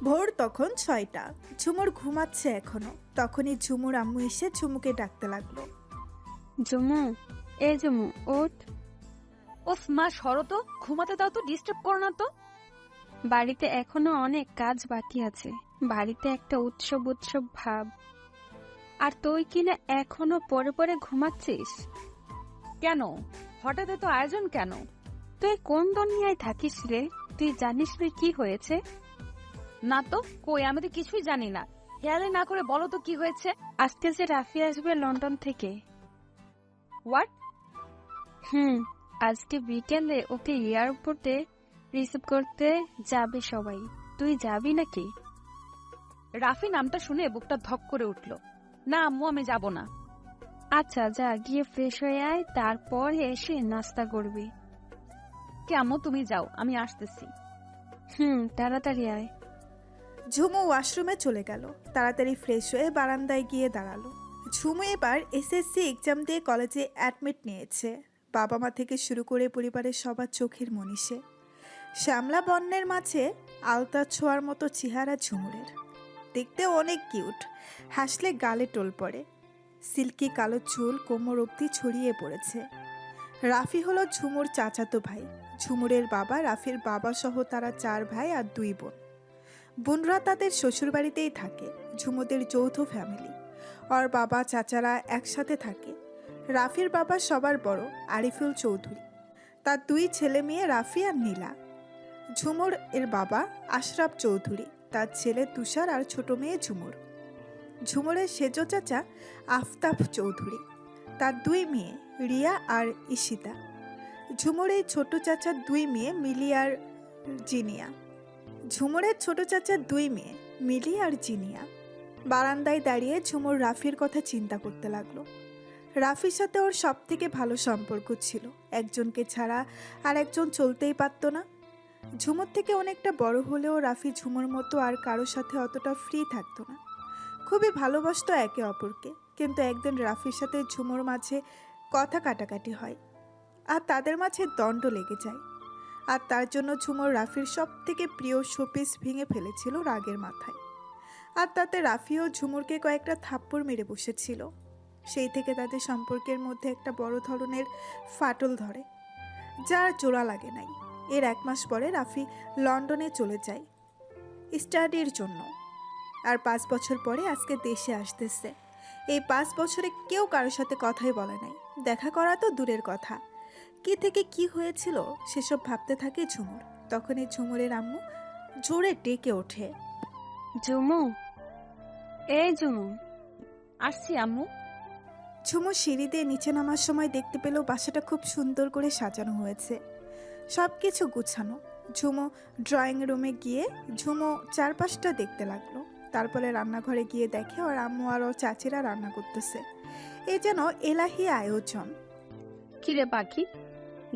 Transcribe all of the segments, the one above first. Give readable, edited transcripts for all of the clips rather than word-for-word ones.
ভোর তখন 6টা। ঝুমুর ঘুমাচ্ছে এখনো। তখনই ঝুমুর আম্মু এসে ঝুমুকে ডাকতে লাগলো। জুমু, এ জুমু, ওঠ। ওফ মা, সরো তো, ঘুমাতে দাও তো, ডিস্টার্ব করো না তো। বাড়িতে এখনো অনেক কাজ বাকি আছে। বাড়িতে একটা উৎসব উৎসব ভাব। আর তুই কিনা এখনো পরে পরে ঘুমাচ্ছিস। কেন? হঠাৎ এত আয়োজন কেন? তুই কোন দুনিয়ায় থাকিস রে? তুই জানিস রে কি হয়েছে? না তো, কই, আমি তো কিছুই জানি না। হেয়ালে না করে বলো তো কি হয়েছে। আজকে যে রাফি আসবে লন্ডন থেকে। হোয়াট? আজকে বিকেলে ওকে এয়ারপোর্টে রিসিভ করতে যাবে সবাই। তুই যাবি নাকি? রাফি নামটা শুনে বুকটা ধক করে উঠল। না আম্মু, আমি যাব না। আচ্ছা যা, গিয়ে ফ্রেশ হয়ে আয়, তারপর এসে নাস্তা করবি। কে আম্মু, তুমি যাও, আমি আসতেছি। তাড়াতাড়ি আয়। ঝুমু ওয়াশরুমে চলে গেল। তাড়াতাড়ি ফ্রেশ হয়ে বারান্দায় গিয়ে দাঁড়ালো। ঝুমু এবার এসএসসি এক্সাম দিয়ে কলেজে অ্যাডমিট নিয়েছে। বাবা মা থেকে শুরু করে পরিবারের সবার চোখের মনীষে। শ্যামলা বর্ণের মাঝে আলতা ছোঁয়ার মতো চেহারা ঝুমুরের। দেখতে অনেক কিউট, হাসলে গালে টোল পড়ে। সিল্কি কালো চুল কোমর অবধি ছড়িয়ে পড়েছে। রাফি হলো ঝুমুর চাচাতো ভাই। ঝুমুরের বাবা রাফির বাবা সহ তারা 4 ভাই আর 2 বোন। বোনরা তাদের শ্বশুরবাড়িতেই থাকে। ঝুমুদের যৌথ ফ্যামিলি। ওর বাবা চাচারা একসাথে থাকে। রাফির বাবা সবার বড়, আরিফুল চৌধুরী। তার 2 ছেলে মেয়ে রাফি আর নীলা। ঝুমুর এর বাবা আশরাফ চৌধুরী, তার ছেলে তুষার আর ছোট মেয়ে ঝুমুর। ঝুমুরের সেজ চাচা আফতাব চৌধুরী, তার 2 মেয়ে রিয়া আর ঈশিতা। ঝুমুরের ছোট চাচার 2 মেয়ে মিলি আর জিনিয়া। ঝুমুরের ছোট চাচার 2 মেয়ে মিলি আর জিনিয়া। বারান্দায় দাঁড়িয়ে ঝুমুর রাফির কথা চিন্তা করতে লাগলো। রাফির সাথে ওর সব থেকে ভালো সম্পর্ক ছিল। একজনকে ছাড়া আর একজন চলতেই পারত না। ঝুমুর থেকে অনেকটা বড় হলেও রাফি ঝুমুর মতো আর কারোর সাথে অতটা ফ্রি থাকতো না। খুবই ভালোবাসতো একে অপরকে। কিন্তু একদিন রাফির সাথে ঝুমুর মাঝে কথা কাটাকাটি হয়, আর তাদের মাঝে দ্বন্দ্ব লেগে যায়। আর তার জন্য ঝুমুর রাফির সব থেকে প্রিয় শোপিস ভেঙে ফেলেছিল রাগের মাথায়। আর তাতে রাফিও ঝুমুরকে কয়েকটা থাপ্পড় মেরে বসেছিল। সেই থেকে তাদের সম্পর্কের মধ্যে একটা বড় ধরনের ফাটল ধরে, যার জোড়া লাগে নাই। এর 1 মাস পরে রাফি লন্ডনে চলে যায় স্টাডির জন্য। আর 5 বছর পরে আজকে দেশে আসতেছে। এই 5 বছরে কেউ কারোর সাথে কথাই বলে নাই। দেখা করা তো দূরের কথা, কি থেকে কি হয়েছিল সেসব ভাবতে থাকে ঝুমুর। তখনই ঝুমুরের আম্মু জোরে ডেকে ওঠে। জুমু, এই জুমু। আসছি আম্মু। ঝুমু সিঁড়ি দিয়ে নিচে নামার সময় দেখতে পেল বাসাটা খুব সুন্দর করে সাজানো হয়েছে, সব কিছু গুছানো। ঝুমু ড্রয়িং রুমে গিয়ে ঝুমু চারপাশটা দেখতে লাগলো। তারপরে রান্নাঘরে গিয়ে দেখে ওর আম্মু আর ওর চাচিরা রান্না করতেছে। এ যেন এলাহি আয়োজন। কিরে পাখি,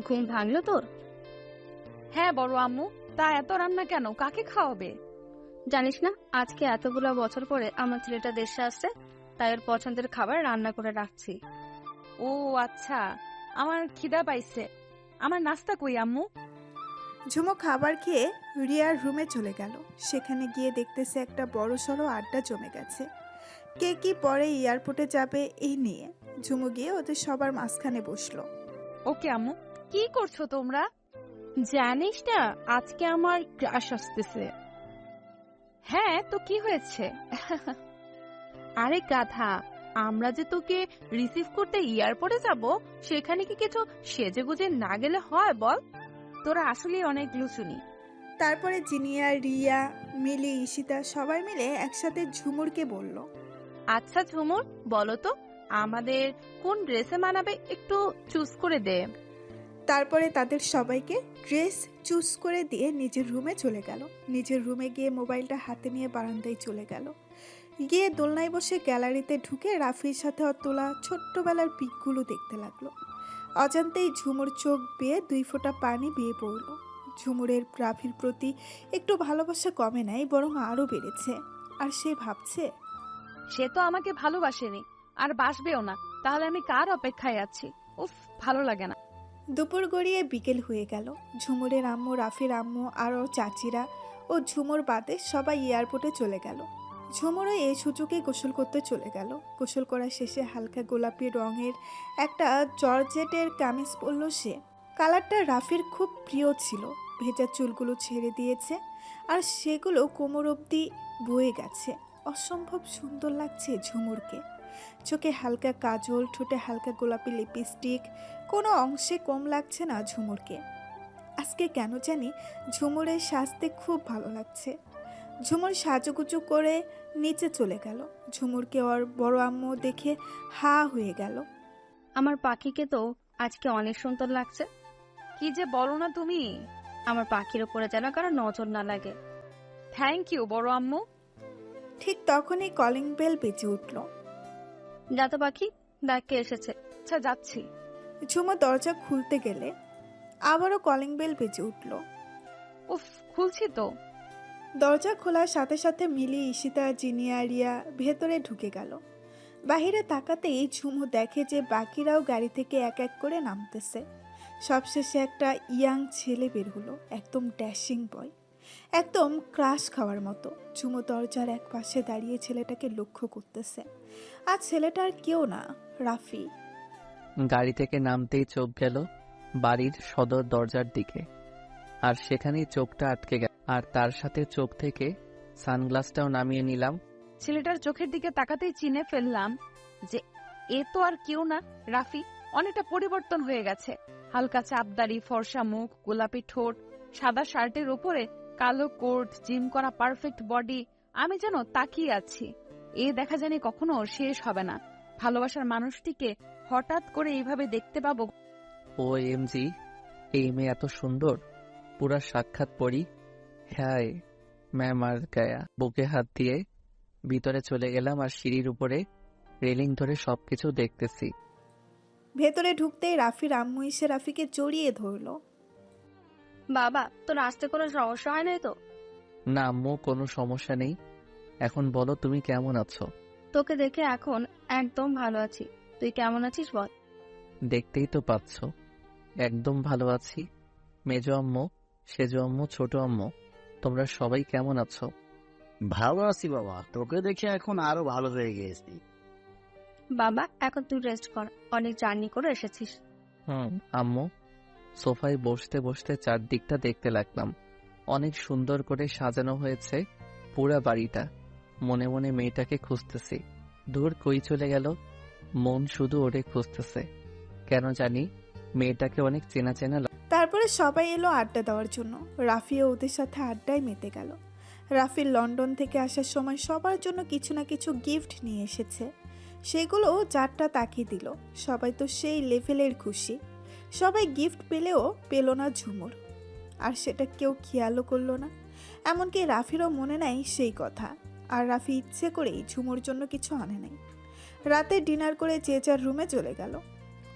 ঘুম ভাঙলো তোর? হ্যাঁ বড় আম্মু, তা এত রান্না কেন? কাকে খাওয়াবে? জানিস না আজকে এতগুলো বছর পরে আমার ছেলেটা দেশে আসছে, তাই ওর পছন্দের খাবার রান্না করে রাখছি। ও আচ্ছা, আমার খিদা পাইছে। আমার নাস্তা কই আম্মু? ঝুমু খাবার খেয়ে রিয়ার রুমে চলে গেল। সেখানে গিয়ে দেখতেছে একটা বড় সড়ো আড্ডা জমে গেছে। কে কি পরে এয়ারপোর্টে যাবে এই নিয়ে। ঝুমু গিয়ে ওদের সবার মাঝখানে বসলো। ওকে আম্মু, কি করছো তোমরা? জানিস না আজকে আমার ক্রাশ আসতেছে। হ্যাঁ তো কি হয়েছে? আরে গাধা, আমরা যে তোকে রিসিভ করতে এয়ারপোর্টে যাব, সেখানে কি কিছু সেজেগুজে না গেলে হয় বল? তোরা আসলে অনেক লুচুনি। তারপরে জিনিয়া, রিয়া, মিলি, ঈশিতা সবাই মিলে একসাথে ঝুমুরকে বলল। আচ্ছা ঝুমুর, বলো তো আমাদের কোন ড্রেসে মানাবে, একটু চুজ করে দে। তারপরে তাদের সবাইকে ড্রেস চুজ করে দিয়ে নিজের রুমে চলে গেল। নিজের রুমে গিয়ে মোবাইলটা হাতে নিয়ে বারান্দায় চলে গেল। গিয়ে দোলনায় বসে গ্যালারিতে ঢুকে রাফির সাথে ওর তোলা ছোট্টবেলার পিকগুলো দেখতে লাগলো। অজান্তেই ঝুমুর চোখ বেয়ে 2 ফোঁটা পানি বেয়ে পড়ল। ঝুমুরের রাফির প্রতি একটু ভালোবাসা কমে নাই, বরং আরও বেড়েছে। আর সে ভাবছে, সে তো আমাকে ভালোবাসেনি, আর বাসবেও না, তাহলে আমি কার অপেক্ষায় আছি? উফ, ভালো লাগে না। দুপুর গড়িয়ে বিকেল হয়ে গেল। ঝুমুরের আম্মু, রাফির আম্মু আর ওর চাচিরা ও ঝুমুর বাদে সবাই এয়ারপোর্টে চলে গেল। ঝুমুরও এই সুযোগে গোসল করতে চলে গেল। গোসল করা শেষে হালকা গোলাপি রঙের একটা জর্জেটের কামিজ পরল সে। কালারটা রাফির খুব প্রিয় ছিল। ভেজা চুলগুলো ছেড়ে দিয়েছে আর সেগুলো কোমর অবধি বয়ে গেছে। অসম্ভব সুন্দর লাগছে ঝুমুরকে। চোখে হালকা কাজল, ঠোঁটে হালকা গোলাপি লিপস্টিক, কোনো অংশে কম লাগছে না ঝুমুরকে। আজকে কেন জানি ঝুমুরের সাজতে খুব ভালো লাগছে। ঝুমুর সাজুগুজু করে নিচে চলে গেল। ঝুমুরকে ওর বড় আম্মু দেখে হা হয়ে গেল। আমার পাখিকে তো আজকে অনেক সুন্দর লাগছে। কি যে বলো না তুমি। আমার পাখির উপরে যেন কারো নজর না লাগে। থ্যাংক ইউ বড় আম্মু। ঠিক তখনই কলিং বেল বেজে উঠল। যাতো পাখি, ডাকে এসেছে। আচ্ছা যাচ্ছি। ঝুমুর দরজা খুলতে গেলে আবারও কলিং বেল বেজে উঠল। উফ, খুলছি তো। দরজা খোলার সাথে সাথে মিলি, ঈশিতা, জিনিয়া, রিয়া ভেতরে ঢুকে গেল। বাহিরে তাকাতেই ঝুমু দেখে যে বাকিরাও গাড়ি থেকে এক এক করে নামতেছে। সবশেষে একটা ইয়াং ছেলে বের হলো, একদম ড্যাশিং বয়, একদম ক্রাশ খাওয়ার মতো। ঝুমু দরজার এক পাশে দাঁড়িয়ে ছেলেটাকে লক্ষ্য করতেছে। আর ছেলেটার কেউ না, রাফি। গাড়ি থেকে নামতেই চোখ গেল বাড়ির সদর দরজার দিকে, আর সেখানেই চোখটা আটকে গেল। আর তার সাথে চোখ থেকে সানগ্লাসটাও নামিয়ে নিলাম। ছেলেটার চোখের দিকে তাকাতেই চিনে ফেললাম যে এ তো আর কেউ না, রাফি। অনেকটা পরিবর্তন হয়ে গেছে। হালকা চাপদাড়ি, ফর্সা মুখ, গোলাপি ঠোঁট, সাদা শার্টের উপরে কালো কোট, জিম করা পারফেক্ট বডি। আমি যেন তাকিয়ে আছি। এ দেখা জানি কখনো শেষ হবে না। ভালোবাসার মানুষটিকে হঠাৎ করে এইভাবে দেখতে পাবো। ও এমজি, এই মেয়ে এত সুন্দর, পুরা সাক্ষাৎ পড়ি। হ্যাঁ ম্যাম, আর গায়া। বুকে হাত দিয়ে ভিতরে চলে গেলাম আর সিঁড়ির উপরে রেলিং ধরে সবকিছু দেখতেছি। ভেতরে ঢুকতেই রাফির আম্মু এসে রাফিকে জড়িয়ে ধরলো। বাবা, তোর আসতে কোনো সমস্যা হয় নাই তো? না আম্মু, কোনো সমস্যা নেই। এখন বলো তুমি কেমন আছো? তোকে দেখে এখন একদম ভালো আছি। তুই কেমন আছিস বল? দেখতেই তো পাচ্ছ, একদম ভালো আছি। মেজো আম্মু, সেজো আম্মু, ছোট আম্মু, তোমরা সবাই কেমন আছো? ভালো আছি বাবা, তোকে দেখে এখন আরো ভালো হয়ে গেছি। বাবা, এখন তুই রেস্ট কর, অনেক জার্নি করে এসেছিস। আম্মু, সোফায় বসতে বসতে চারদিকটা দেখতে লাগলাম। অনেক সুন্দর করে সাজানো হয়েছে পুরা বাড়িটা। মনে মনে মেয়েটাকে খুঁজতেছি। দূর কই চলে গেল, মন শুধু ওরে খুঁজতেছে। কেন জানি মেয়েটাকে অনেক চেনা চেনা তারপরে সবাই এলো আড্ডা দেওয়ার জন্য। রাফিও ওদের সাথে আড্ডায় মেতে গেল। রাফি লন্ডন থেকে আসার সময় সবার জন্য কিছু না কিছু গিফট নিয়ে এসেছে। সেগুলো যারটা তাকিয়ে দিল। সবাই তো সেই লেভেলের খুশি। সবাই গিফট পেলেও পেল না ঝুমুর, আর সেটা কেউ খেয়ালও করলো না। এমনকি রাফিরও মনে নাই সেই কথা। আর রাফি ইচ্ছে করেই ঝুমুর জন্য কিছু আনে নাই। রাতে ডিনার করে যে যার রুমে চলে গেল।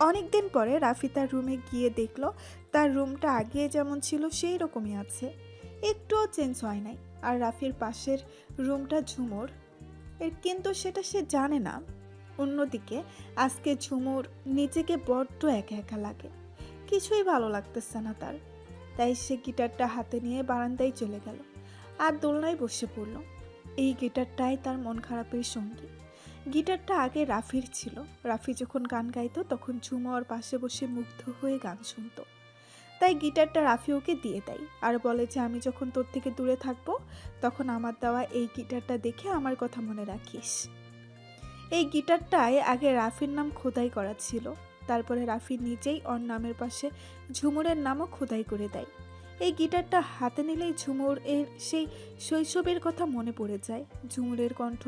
অনেকদিন পরে রাফি তার রুমে গিয়ে দেখলো তার রুমটা আগে যেমন ছিল সেই রকমই আছে, একটুও চেঞ্জ হয় নাই। আর রাফির পাশের রুমটা ঝুমুর, কিন্তু সেটা সে জানে না। অন্যদিকে আজকে ঝুমুর নিজেকে বড্ড একা একা লাগে, কিছুই ভালো লাগতেছে না তার। তাই সে গিটারটা হাতে নিয়ে বারান্দায় চলে গেল আর দোলনায় বসে পড়ল। এই গিটারটাই তার মন খারাপের সঙ্গী। গিটারটা আগে রাফির ছিল। রাফি যখন গান গাইতো তখন ঝুমু ওর পাশে বসে মুগ্ধ হয়ে গান শুনতো। তাই গিটারটা রাফি ওকে দিয়ে দেয় আর বলে যে আমি যখন তোর থেকে দূরে থাকবো তখন আমার দেওয়া এই গিটারটা দেখে আমার কথা মনে রাখিস। এই গিটারটায় আগে রাফির নাম খোদাই করা ছিল। তারপরে রাফি নিজেই ওর নামের পাশে ঝুমুরের নামও খোদাই করে দেয়। এই গিটারটা হাতে নিলেই ঝুমুর এর সেই শৈশবের কথা মনে পড়ে যায়। ঝুমুরের কণ্ঠ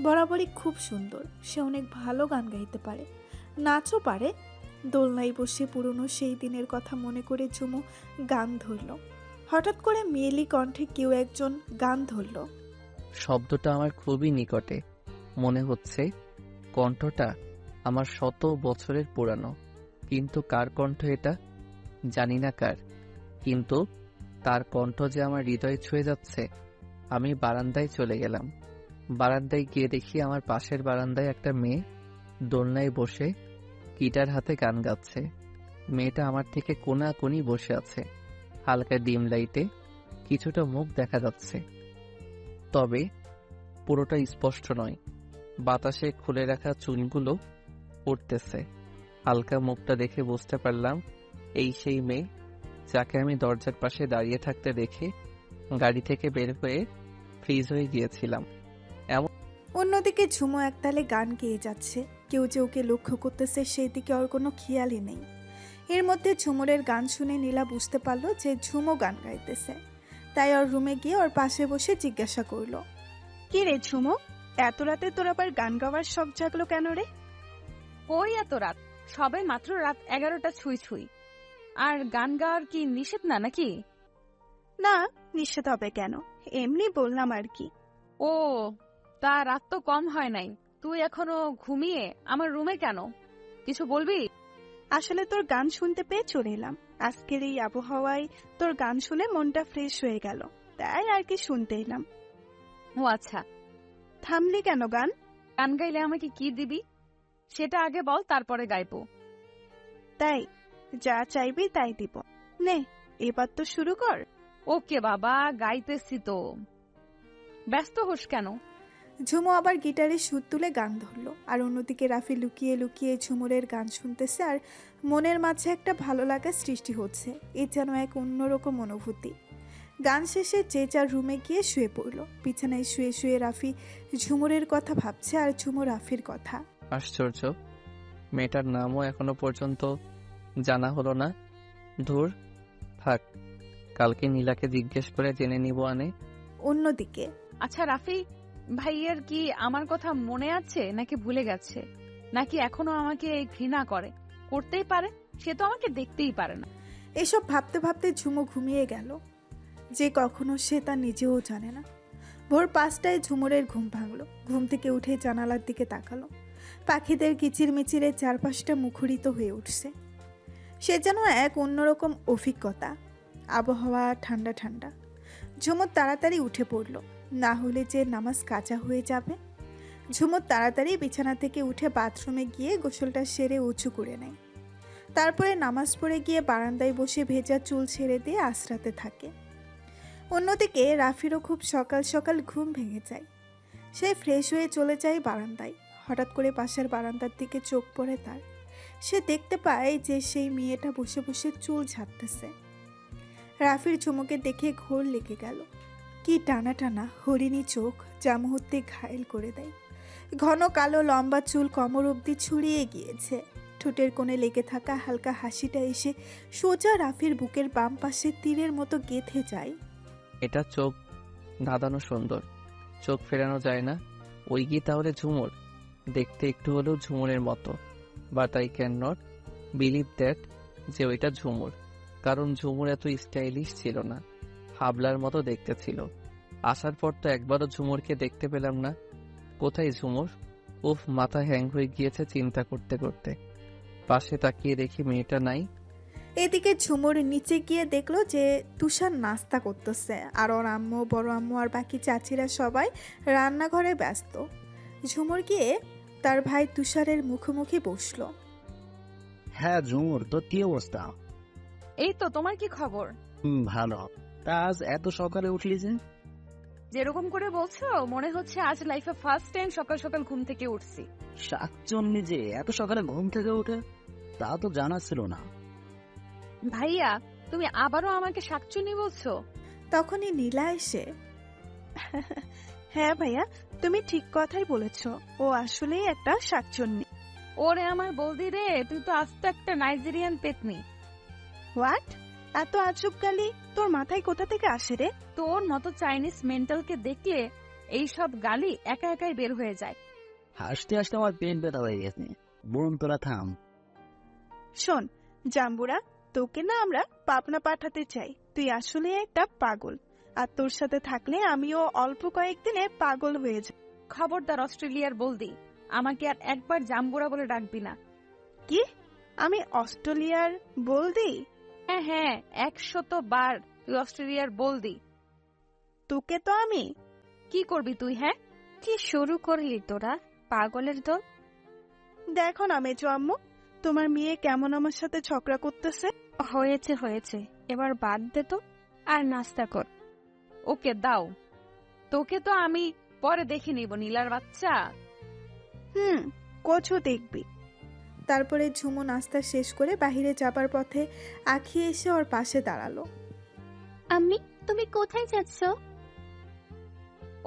বরাবরই খুব সুন্দর। সে অনেক ভালো গান গাইতে পারে, নাচও পারে। দোলনায় বসে পুরনো সেই দিনের কথা মনে করে ঝুমু গান ধরল। হঠাৎ করে মেয়েলি কণ্ঠে কেউ একজন গান ধরল। শব্দটা আমার খুবই নিকটে মনে হচ্ছে। কণ্ঠটা আমার শত বছরের পুরানো, কিন্তু কার কণ্ঠ এটা জানি না কার, কিন্তু তার কণ্ঠ যে আমার হৃদয় ছুঁয়ে যাচ্ছে। আমি বারান্দায় চলে গেলাম। বারান্দায় গিয়ে দেখি আমার পাশের বারান্দায় একটা মেয়ে দোলনায় বসে গিটার হাতে গান গাচ্ছে। মেয়েটা আমার থেকে কোনাকুনি বসে আছে। হালকা ডিম লাইটে কিছুটা মুখ দেখা যাচ্ছে, তবে পুরোটা স্পষ্ট নয়। বাতাসে খুলে রাখা চুলগুলো উঠতেছে। হালকা মুখটা দেখে বুঝতে পারলাম এই সেই মেয়ে যাকে আমি দরজার পাশে দাঁড়িয়ে থাকতে দেখে গাড়ি থেকে বের হয়ে ফ্রিজ হয়ে গিয়েছিলাম। অন্যদিকে ঝুমু একতালে গান গেয়ে যাচ্ছে। কেউ যে ওকে লক্ষ্য করতেছে সেই দিকে ওর কোনো খেয়ালই নেই। এর মধ্যে ঝুমুরের গান শুনে নীলা বুঝতে পারলো যে ঝুমু গান গাইতেছে। তাই ওর রুমে গিয়ে ওর পাশে বসে জিজ্ঞাসা করলো, কি রে ঝুমু, এত রাতে তোর আবার গান গাওয়ার শখ জাগলো কেন রে? ওই এত রাত, সবে মাত্র রাত 11টা ছুঁই ছুঁই। আর গান গাওয়ার কি নিষেধ না নাকি? না, নিষেধ হবে কেন, এমনি বললাম আর কি। ও, তা রাত তো কম হয় নাই, তুই এখনো ঘুমিয়ে আমার রুমে কেন? কিছু বলবি? আসলে তোর গান শুনতে পেয়ে চলে এলাম। আজকের এই আবহাওয়ায় তোর গান শুনে মনটা ফ্রেশ হয়ে গেল, তাই আর কি শুনতে এলাম। ও আচ্ছা, থামলি কেন গান? গান গাইলে আমাকে কি দিবি সেটা আগে বল, তারপরে গাইবো। তাই যা চাইবি তাই দিব। নে, এবার তো শুরু কর। ওকে বাবা, গাইতেছি তো, ব্যস্ত হোস কেন? ঝুমু আবার গিটারে সুর তুলে গান ধরলো। আর অন্যদিকে রাফি লুকিয়ে লুকিয়ে ঝুমুরের গান শুনতেছে আর মনের মাঝে একটা ভালো লাগা সৃষ্টি হচ্ছে। এ যেন এক অন্যরকম অনুভূতি। গান শেষে যে যার রুমে গিয়ে শুয়ে পড়লো। বিছানায় শুয়ে শুয়ে রাফি ঝুমুরের কথা ভাবছে আর ঝুমু রাফির কথা। আশ্চর্য, মেয়েটার নামও এখনো পর্যন্ত জানা হলো না। ধুর, থাক, কালকে নীলাকে জিজ্ঞেস করে জেনে নিব আনে। অন্যদিকে আচ্ছা রাফি ভাইয়ের কি আমার কথা মনে আছে নাকি ভুলে গেছে, নাকি এখনো আমাকে ঘৃণা করে? করতেই পারে, সে তো আমাকে দেখতেই পারে না। এসব ভাবতে ভাবতে ঝুমু ঘুমিয়ে গেল, যে কখনো সে তা নিজেও জানে না। ভোর 5টায় ঝুমুরের ঘুম ভাঙলো। ঘুম থেকে উঠে জানালার দিকে তাকালো। পাখিদের কিচিরমিচিরে চারপাশটা মুখরিত হয়ে উঠছে। সে যেন এক অন্যরকম অভিজ্ঞতা। আবহাওয়া ঠান্ডা ঠান্ডা। ঝুমুর তাড়াতাড়ি উঠে পড়ল, না হলে যে নামাজ কাজা হয়ে যাবে। ঝুমুর তাড়াতাড়ি বিছানা থেকে উঠে বাথরুমে গিয়ে গোসলটা সেরে উঁচু করে নেয়। তারপরে নামাজ পড়ে গিয়ে বারান্দায় বসে ভেজা চুল ছেড়ে দিয়ে আশ্রাতে থাকে। অন্যদিকে রাফিরও খুব সকাল সকাল ঘুম ভেঙে যায়। সে ফ্রেশ হয়ে চলে যায় বারান্দায়। হঠাৎ করে পাশের বারান্দার দিকে চোখ পড়ে তার। সে দেখতে পায় যে সেই মেয়েটা বসে বসে চুল ঝাড়তেছে। রাফির ঝুমুকে দেখে ঘোর লেগে গেল। কি টানা টানা হরিণী চোখ, যা মুহূর্তে ঘায়েল করে দেয়। ঘন কালো লম্বা চুল কোমর অবধি ছড়িয়ে গিয়েছে। ঠোঁটের কোণে লেগে থাকা হালকা হাসিটা এসে সোজা রাফির বুকের বাম পাশে তীরের মতো গেঁথে যায়। এটা চোখ ধাঁধানো সুন্দর, চোখ ফেরানো যায় না। ওই কি তাহলে ঝুমুর? দেখতে একটু হলেও ঝুমুরের মতো, but I can not believe that যে ওইটা ঝুমুর, কারণ ঝুমুর এত স্টাইলিশ ছিল না, হাবলার মতো দেখতে ছিল। আসার পর তো একবারও ঝুমুরকে দেখতে পেলাম না। কোথায় ঝুমুর? উফ, মাথা হ্যাং হয়ে গিয়েছে চিন্তা করতে করতে। পাশে তাকিয়ে দেখি মেয়েটা নাই। এদিকে ঝুমুর নিচে গিয়ে দেখলো যে তুষার নাস্তা করতেছে, আর ওর আম্মু, বড় আম্মু আর বাকি চাচিরা সবাই রান্নাঘরে ব্যস্ত। ঝুমুর গিয়ে তার ভাই তুষারের মুখোমুখি বসলো। হ্যাঁ ঝুমুর, তোর কি অবস্থা? এই তো, তোমার কি খবর? ভালো। তা আজ এত সকালে উঠলি যে? যেরকম করে বলছো মনে হচ্ছে আজ লাইফে ফার্স্ট টাইম সকাল সকাল ঘুম থেকে উঠছি। শাকচন্নি যে এত সকালে ঘুম থেকে উঠে, তা তো জানা ছিল না। ভাইয়া, তুমি আবারও আমাকে শাকচুনি বলছো? তখনই নীলা এসে, হ্যাঁ ভাইয়া, তুমি ঠিক কথাই বলেছ, ও আসলেই একটা শাকচুন্নি। ওরে আমার বৌদি রে, তুই তো আস্ত একটা নাইজেরিয়ান পেতনি। হোয়াট? এত আজব গালি তোর মাথায় কোথা থেকে আসে রে? তোর মতো চাইনিজ মেন্টালকে দেখলে এইসব গালি একা একাই বের হয়ে যায়। হাসতে হাসতে আমার পেট ব্যথা হয়ে গেছে। বোন তোরা থাম। শোন জাম্বুরা, তোকে না আমরা পাবনা পাঠাতে চাই। তুই আসলে একটা পাগল, আর তোর সাথে থাকলে আমিও অল্প কয়েকদিনে পাগল হয়ে যাব। খবরদার অস্ট্রেলিয়ার বলদি, আমাকে আর একবার জাম্বুরা বলে ডাকবি না। কি? আমি অস্ট্রেলিয়ার বলদি? হ্যাঁ হ্যাঁ, 100 বার তুই অস্ট্রেলিয়ার বলদি। তোকে তো আমি কি করবি তুই? হ্যাঁ, কি শুরু করলি তোরা, পাগলের দল? দেখো না মেজো আম্মু, তোমার মেয়ে কেমন আমার সাথে ঝগড়া করতেছে। হয়েছে হয়েছে, এবার বাদ দে তো, আর নাস্তা কর। ওকে দাও, তোকে তো আমি পরে দেখে নিব নীলার বাচ্চা। কচু দেখবি। তারপরে ঝুমু নাস্তা শেষ করে বাইরে যাবার পথে আখি এসে ওর পাশে দাঁড়ালো। আম্মি, তুমি কোথায় যাচ্ছ?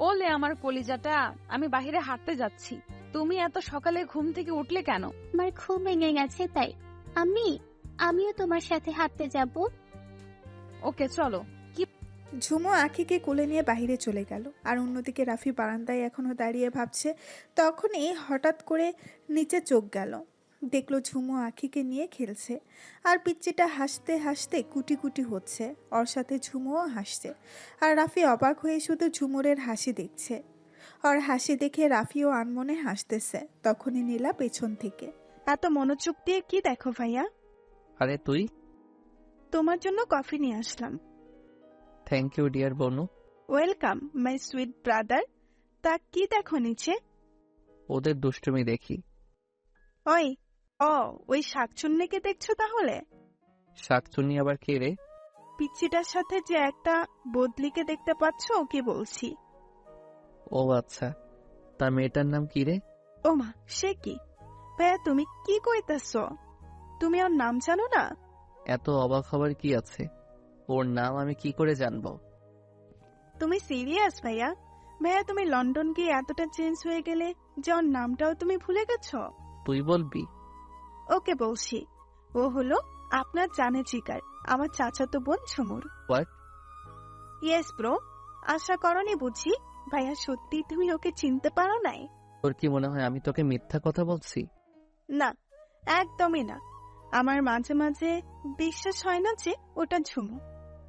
ওলে আমার কলিজাটা, আমি বাইরে হাঁটতে যাচ্ছি। তুমি এত সকালে ঘুম থেকে উঠলে কেন? আমার ঘুম ভেঙে গেছে তাই। আম্মি, আমিও তোমার সাথে হাঁটতে যাব। ওকে চলো। ঝুমু আখিকে কোলে নিয়ে বাইরে চলে গেল। আর অন্যদিকে রাফি বারান্দায় এখনো দাঁড়িয়ে ভাবছে। তখনই হঠাৎ করে নিচে চোখ গেল, দেখলো ঝুমু আখিকে নিয়ে খেলছে। আর পিচ্চিটা হাসতে হাসতে কুটি কুটি হচ্ছে, ওর সাথে ঝুমুও হাসছে। আর রাফি অবাক হয়ে শুধু ঝুমুরের হাসি দেখছে। ওর হাসি দেখে রাফিও আনমনে হাসতেছে। তখনই নীলা পেছন থেকে। এত মনোযোগ দিয়ে কি দেখো ভাইয়া? আরে তুই? তোমার জন্য কফি নিয়ে আসলাম। থ্যাংক ইউ ডিয়ার বনু। Welcome my sweet brother. তা কি দেখো নিচে? ওদের দুষ্টুমি দেখি। ওই শাকচুন্নিকে দেখছো তাহলে? শাকচুন্নি আবার কে রে? পিচ্চিটার সাথে যে একটা বদলিকে দেখতে পাচ্ছ ওকে বলছি। ও আচ্ছা, তার মেয়েটার নাম কি রে? ও মা, সে কি? ভাইয়া তুমি কি কইতাছ? তুমি ওর নাম জানো না? এত অবাক হবার কি আছে? ওর নাম আমি কি করে জানবো? তুমি সিরিয়াস ভাইয়া? ভাইয়া তুমি লন্ডন গিয়ে এতটা চেঞ্জ হয়ে গেলে যে ওর নামটাও তুমি ভুলে গেছো? তুই বলবি? ওকে বলছি। ও হলো আপনার জানে জিগার, আমার চাচাতো বোন ঝুমুর। What? Yes bro. আশা করনি বুঝি? ভাইয়া সত্যি তুমি ওকে চিনতে পারো নাই? তোর কি মনে হয় আমি তোকে মিথ্যা কথা বলছি? না, একদমই না। আমার মাঝে মাঝে বিশ্বাস হয় না যে ওটা ঝুমু,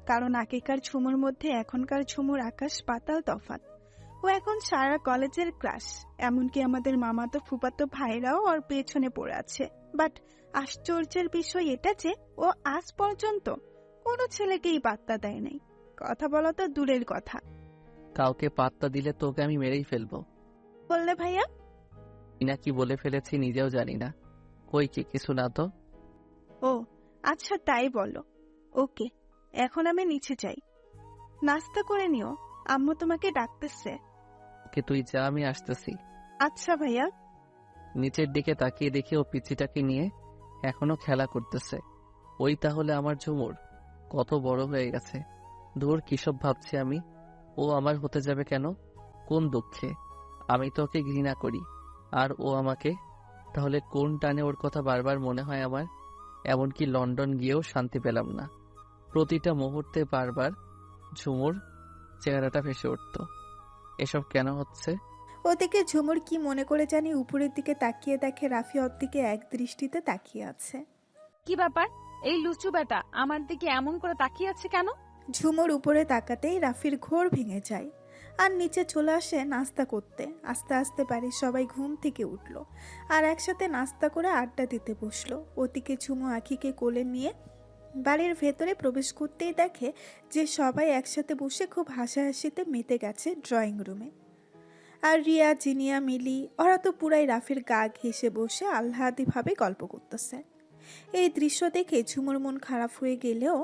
কারণ আগেকার ঝুমুর মধ্যে এখনকার ঝুমুর আকাশ পাতাল তফাৎ। ও এখন সারা কলেজের ক্লাস, এমনকি আমাদের মামাতো ফুফাতো ভাইরাও ওর পেছনে পড়ে আছে। বাট আশ্চর্যের বিষয় এটা যে ও আজ পর্যন্ত কোনো ছেলেকেই পাত্তা দেয় নাই। কথা বলা তো দূরের কথা। কাউকে পাত্তা দিলে তোকে আমি মেরেই ফেলবো। বললে ভাইয়া? না কি বলে ফেলেছি নিজেও জানি না। কই কি কিছু না তো। ও আচ্ছা, তাই বলো। ওকে, এখন আমি নিচে যাই, নাস্তা করে নিও, আম্মু তোমাকে ডাকতেছে। ওকে তুই যা, আমি আসতেছি। আচ্ছা ভাইয়া। নিচের দিকে তাকিয়ে দেখি ও পিচ্চিটাকে নিয়ে এখনো খেলা করতেছে। ওই তাহলে আমার ঝুমুর কত বড় হয়ে গেছে। দূর কিসব ভাবছি আমি। ও আমার হতে যাবে কেন? কোন দুঃখে? আমি তো ওকে ঘৃণা করি আর ও আমাকে। তাহলে কোন টানে ওর কথা বারবার মনে হয় আমার। এমনকি লন্ডন গিয়েও শান্তি পেলাম না। প্রতিটা মুহূর্তে বারবার ঝুমুর চেহারাটা ভেসে উঠত। এসব কেন হচ্ছে? ওদিকে ঝুমুর কি মনে করে জানি উপরের দিকে তাকিয়ে দেখে রাফি ওর দিকে এক দৃষ্টিতে তাকিয়ে আছে। কি ব্যাপার? এই লুচু বেটা আমার দিকে এমন করে তাকিয়ে আছে কেন? ঝুমুর উপরে তাকাতেই রাফির ঘোর ভেঙে যায় আর নিচে চলে আসে নাস্তা করতে। আস্তে আস্তে বাড়ির সবাই ঘুম থেকে উঠল আর একসাথে নাস্তা করে আড্ডা দিতে বসলো। ওদিকে ঝুমু আখিকে কোলে নিয়ে বাড়ির ভেতরে প্রবেশ করতেই দেখে যে সবাই একসাথে বসে খুব হাসাহাসিতে মেতে গেছে ড্রয়িং রুমে। আর রিয়া, জিনিয়া, মিলি ওরা তো পুরাই রাফির গা ঘেঁষে বসে আহ্লাদিভাবে গল্প করতেছে। এই দৃশ্য দেখে ঝুমুর মন খারাপ হয়ে গেলেও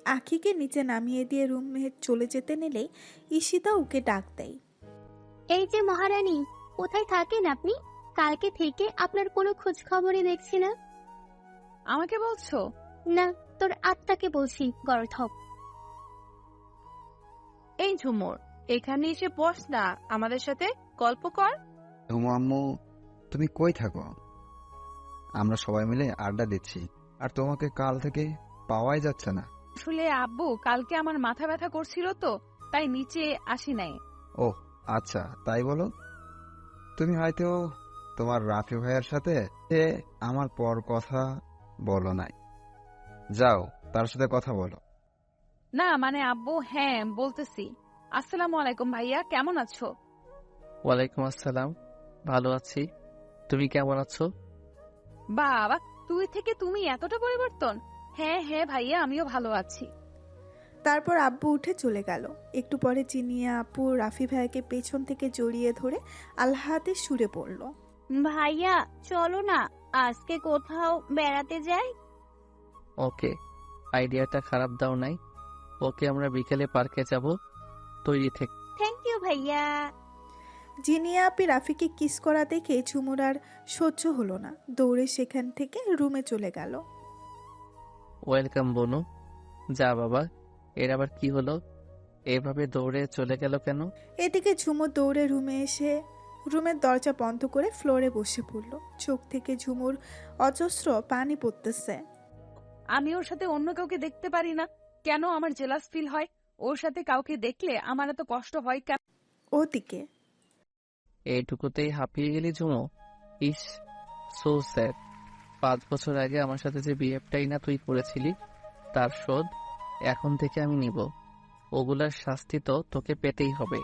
আখিকে নিচে নামিয়ে দিয়ে রুমে চলে যেতে নিলেই ঈশিতা ওকে ডাক দেয়। এই যে মহারানী, কোথায় থাকেন আপনি? কালকে থেকে আপনার কোনো খোঁজ খবরই দেখছি না। আমাকে বলছো? না, তোর আত্মাকে বলছি, গর্ধব। এই ঝুমুর, এখানে এসে বস না, আমাদের সাথে গল্প কর। ঝুমু আম্মু, তুমি কই থাকো? আমরা সবাই মিলে আড্ডা দিচ্ছি, আর তোমাকে কাল থেকে পাওয়াই যাচ্ছে না। আসলে আব্বু কালকে আমার মাথা ব্যথা করছিল তো, তাই নিচে আসি নাই। ও আচ্ছা, তাই বলো। তুমি হয়তো তোমার রাফি ভাইয়ের সাথে আমার পর কথা বলো নাই। যাও, তার সাথে কথা বলো। না মানে আব্বু, হ্যাঁ বলতেছি। আসসালামু আলাইকুম ভাইয়া, কেমন আছো? ওয়ালাইকুম আসসালাম, ভালো আছি। তুমি কেমন আছো? বাবা, তুই থেকে তুমি এতটা পরিবর্তন! হ্যাঁ হ্যাঁ ভাইয়া, আমিও ভালো আছি। তারপর আব্বু উঠে চলে গেল। একটু পরে জিনিয়া আপু রাফি ভাইকে পেছন থেকে জড়িয়ে ধরে আলহাতে সুরে পড়ল। ভাইয়া চলো না, আজকে কোথাও বেড়াতে যাই। ওকে, আইডিয়াটা খারাপ দাও নাই। ওকে, আমরা বিকেলে পার্কে যাব। তৈরি থেকে। থ্যাংক ইউ ভাইয়া। জিনিয়া আপি রাফিকে কিস করা দেখে ঝুমুর আর সহ্য হলো না, দৌড়ে সেখান থেকে রুমে চলে গেল। ওয়েলকাম বনু। যা বাবা, এর আবার কি হলো? এভাবে দৌড়ে চলে গেল কেন? এদিকে ঝুমুর দৌড়ে রুমে এসে রুমের দরজা বন্ধ করে ফ্লোরে বসে পড়ল। চোখ থেকে ঝুমুর অজস্র পানি পড়তেছে। আমি ওর সাথে অন্য কাউকে দেখতে পারি না কেন? আমার জেলাস ফিল হয়। ওর সাথে কাউকে দেখলে আমার এত কষ্ট হয় কেন? ওদিকে এইটুকুতেই হাঁপিয়ে গেলি ঝুমো? ইস, সো স্যাড। 5 বছর আগে আমার সাথে যে বিহেভটাই না তুই করেছিলি, তার শোধ এখন থেকে আমি নিব। ওগুলার শাস্তি তো তোকে পেতেই হবে।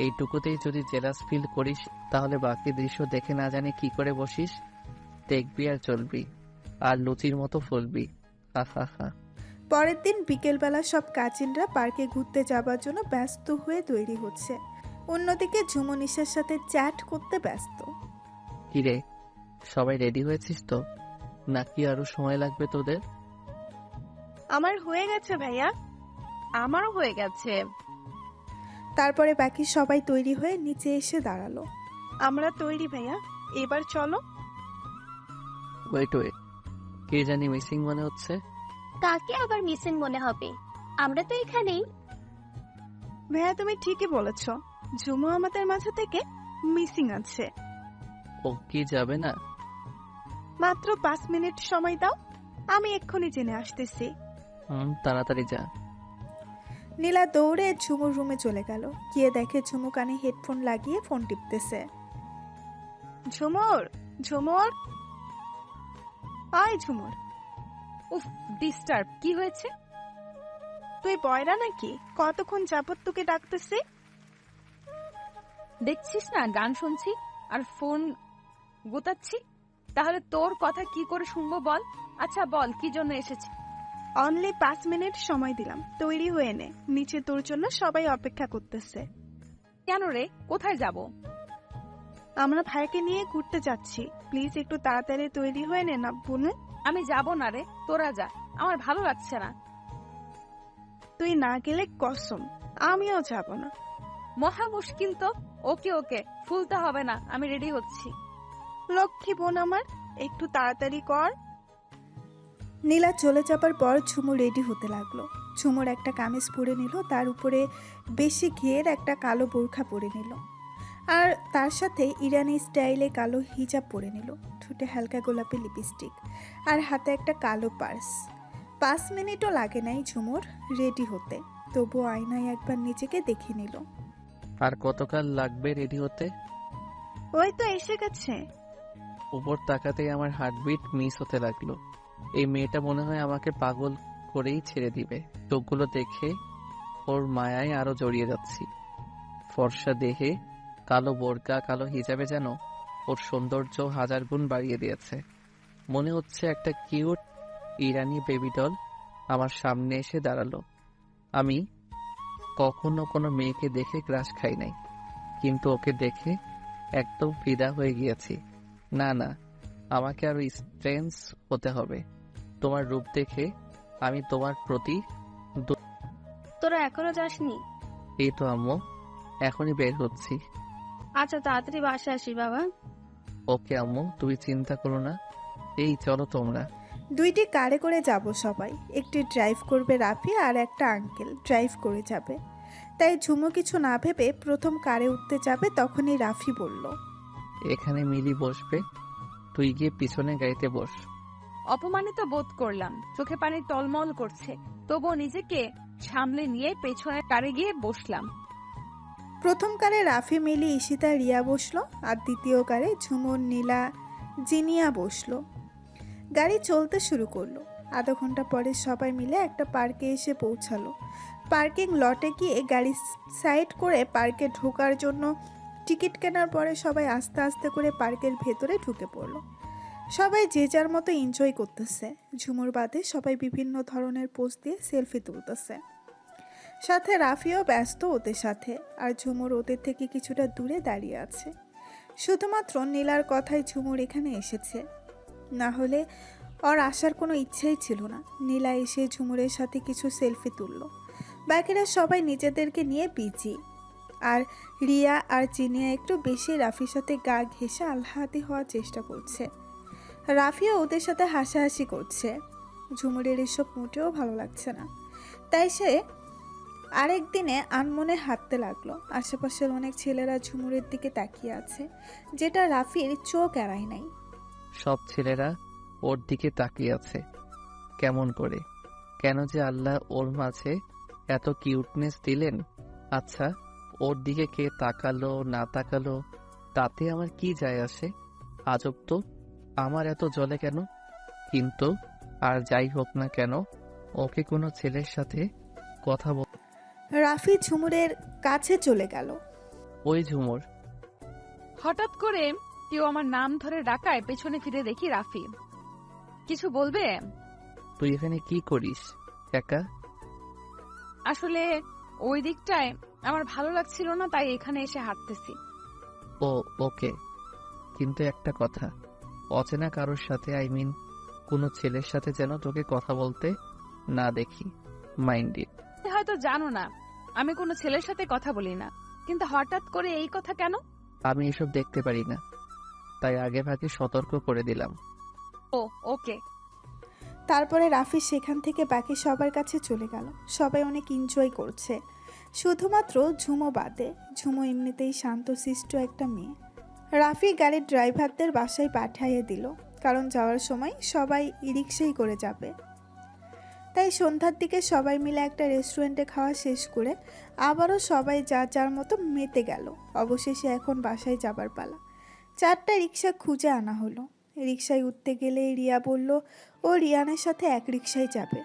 এইটুকুতেই যদি জেলাস ফিল করিস, তাহলে বাকি দৃশ্য দেখে না জানি কি করে বসিস, দেখবি আর চলবি, আর লুচির মতো ফুলবি। হা হা হা। পরের দিন বিকেলবেলা সব কাজিনরা পার্কে ঘুরতে যাবার জন্য ব্যস্ত হয়ে তৈরি হচ্ছে। অন্যদিকে ঝুমু নিশার সাথে চ্যাট করতে ব্যস্ত। কিরে, সবাই রেডি হয়েছিস তো, নাকি আরো সময় লাগবে তোদের? আমার হয়ে গেছে ভাইয়া। আমারও হয়ে গেছে। তারপরে বাকি সবাই তৈরি হয়ে নিচে এসে দাঁড়ালো। আমরা তৈরি ভাইয়া, এবার চলো। ওয়েট ওয়েট, কে জানি মিসিং মনে হচ্ছে। কাকে আবার মিসিং মনে হবে? আমরা তো এখানেই। ভাইয়া তুমি ঠিকই বলেছ, ঝুমু আমাদের মাঝে থেকে মিসিং আছে। ও কি যাবে না? মাত্র 5 মিনিট সময় দাও, আমি এক্ষুনি জেনে আসতেছি। তাড়াতাড়ি যা। নীলা দৌড়ে ঝুমুর রুমে চলে গেল। গিয়ে দেখে ঝুমু কানে হেডফোন লাগিয়ে ফোন টিপতেছে। ঝুমুর, ঝুমুর, আয় ঝুমুর। উফ, ডিস্টার্ব। কি হয়েছে? তুই বয়রা নাকি? কতক্ষণ যাবত তোকে ডাকতেছি। দেখছিস না গান শুনছি আর ফোন গোতাচ্ছি? তাহলে তোর কথা কি করে শুনবো বল? আচ্ছা বল, কি জন্য এসেছি? অনলি 5 মিনিট সময় দিলাম, তৈরি হয়ে নে, নিচে তোর জন্য সবাই অপেক্ষা করতেছে। কেন রে, কোথায় যাব? আমরা ভাইকে নিয়ে ঘুরতে যাচ্ছি, প্লিজ একটু তাড়াতাড়ি তৈরি হয়ে নে না বোনু। আমি যাব না রে, তোরা যা, আমার ভালো লাগছে না। তুই না গেলে কসম আমিও যাব না। মহা মুশকিল তো। ওকে ওকে, ফুলতে হবে না, আমি রেডি হচ্ছি। লক্ষ্মী বোন আমার, একটু তাড়াতাড়ি কর। নীলা চলে যাবার পর ঝুমু রেডি হতে লাগলো। ঝুমুর একটা কামিজ পরে নিল, তার উপরে বেশি ঘের একটা কালো বোরখা পরে নিল, আর তার সাথে ইরানি স্টাইলে কালো হিজাব পরে নিল। ঠোঁটে হালকা গোলাপি লিপস্টিক আর হাতে একটা কালো পার্স। 5 মিনিটও লাগে নাই ঝুমুর রেডি হতে, তবু আয়নায় একবার নিজেকে দেখে নিল। আর কতকাল লাগবে রেডি হতে? ওই তো এসে গেছে। উপর তাকাতেই আমার হার্টবিট মিস হতে লাগলো। এই মেয়েটা মনে হয় আমাকে পাগল করেই ছেড়ে দিবে। চোখগুলো দেখে ওর মায়ায় আরো জড়িয়ে যাচ্ছি। ফর্সা দেহে কালো বোরকা, কালো হিজাবে যেন ওর সৌন্দর্য 1000 গুণ বাড়িয়ে দিয়েছে। মনে হচ্ছে একটা কিউট ইরানি বেবি ডল আমার সামনে এসে দাঁড়ালো। আমি কখনো কোনো মেয়েকে দেখে ক্রাশ খাই নাই, কিন্তু ওকে দেখে একদম ফিদা হয়ে গিয়েছি। না না, আমাকে আরো স্ট্রেঞ্জ হতে হবে। তোমার রূপ দেখে আমি তোমার প্রতি তোরা এখনো যাসনি? এই তো আম্মু, এখনই বের হচ্ছি। আচ্ছা তাড়াতাড়ি বাসা আসি বাবা। ওকে আম্মু, তুমি চিন্তা করো না। এই চলো তোমরা। 2টি কারে করে যাব সবাই। একটি ড্রাইভ করবে রাফি আর একটা আঙ্কেল ড্রাইভ করে যাবে। তাই ঝুমু কিছু না ভেবে প্রথম কারে উঠতে যাবে, তখনই রাফি বলল, এখানে মিলি বসবে, তুই গিয়ে পিছনে গাড়িতে বস। অপমানিত বোধ করলাম, চোখে পানি টলমল করছে, তবুও নিজেকে সামলে নিয়ে পেছনের কারে গিয়ে বসলাম। প্রথম কারে রাফি, মিলি, ঈশিতা, রিয়া বসলো, আর দ্বিতীয় কারে ঝুমুর, নীলা, জিনিয়া বসলো। গাড়ি চলতে শুরু করলো। আধা ঘন্টা পরে সবাই মিলে একটা পার্কে এসে পৌঁছালো। পার্কিং লটে গিয়ে গাড়ি সাইড করে পার্কে ঢোকার জন্য টিকিট কেনার পরে সবাই আস্তে আস্তে করে পার্কের ভেতরে ঢুকে পড়লো। সবাই যে যার মতো এনজয় করতেছে। ঝুমুর বাদে সবাই বিভিন্ন ধরনের পোজ দিয়ে সেলফি তুলতেছে। সাথে রাফিও ব্যস্ত ওদের সাথে, আর ঝুমুর ওদের থেকে কিছুটা দূরে দাঁড়িয়ে আছে। শুধুমাত্র নীলার কথায় ঝুমুর এখানে এসেছে, না হলে ওর আসার কোনো ইচ্ছেই ছিল না। নীলা এসে ঝুমুরের সাথে কিছু সেলফি তুলল। বাকিরা সবাই নিজেদেরকে নিয়ে বিজি। আর রিয়া আর জিনিয়া একটু বেশি রাফির সাথে গা ঘেঁষে আলহাতি হওয়ার চেষ্টা করছে। রাফিও ওদের সাথে হাসাহাসি করছে। ঝুমুরের এসব মোটেও ভালো লাগছে না, তাই সে আরেক দিনে আনমনে হাঁটতে লাগলো। আশেপাশের অনেক ছেলেরা ঝুমুরের দিকে তাকিয়ে আছে, যেটা রাফির চোখ এড়ায় নাই। সব ছেলেরা ওর দিকে তাকিয়ে আছে। কেমন করে, কেন যে আল্লাহ ওর মাঝে এত কিউটনেস দিলেন? আচ্ছা, ওর দিকে কে তাকালো না তাকালো তাতে আমার কি যায় আসে? আজব তো, আমার এত জ্বলে কেন? কিন্তু আর যাই হোক না কেন, ওকে কোনো ছেলের সাথে কথা বল। রাফি ঝুমুরের কাছে চলে গেল। ওই ঝুমুর, হঠাৎ করে কেউ আমার নাম ধরে ডাকায় পেছনে ফিরে দেখি রাফি। কিছু বলবে? তুই এখানে কি করিস একা? আসলে ওই দিকটায় আমার ভালো লাগছিল না, তাই এখানে এসে হাঁটতেছি। ও ওকে, কিন্তু একটা কথা, অচেনা কারোর সাথে, কোনো ছেলের সাথে যেন তোকে কথা বলতে না দেখি। Mind it. হয়তো জানো না আমি কোনো ছেলের সাথে কথা বলি না, কিন্তু হঠাৎ করে এই কথা কেন? আমি এসব দেখতে পারি না, তাই আগে ভাগে সতর্ক করে দিলাম। ও ওকে। তারপরে রাফি সেখান থেকে বাকি সবার কাছে চলে গেল। সবাই অনেক এনজয় করছে, শুধুমাত্র ঝুমো বাদে। ঝুমো এমনিতেই শান্তশিষ্ট একটা মেয়ে। রাফি গাড়ির ড্রাইভারদের বাসায় পাঠিয়ে দিল, কারণ যাওয়ার সময় সবাই রিক্সাই করে যাবে। তাই সন্ধ্যার দিকে সবাই মিলে একটা রেস্টুরেন্টে খাওয়া শেষ করে আবারও সবাই যার যার মতো মেতে গেল। অবশেষে এখন বাসায় যাবার পালা। 4টা রিক্সা খুঁজে আনা হলো। রিক্সায় উঠতে গেলে রিয়া বলল ও রিয়ানের সাথে এক রিক্সায় যাবে।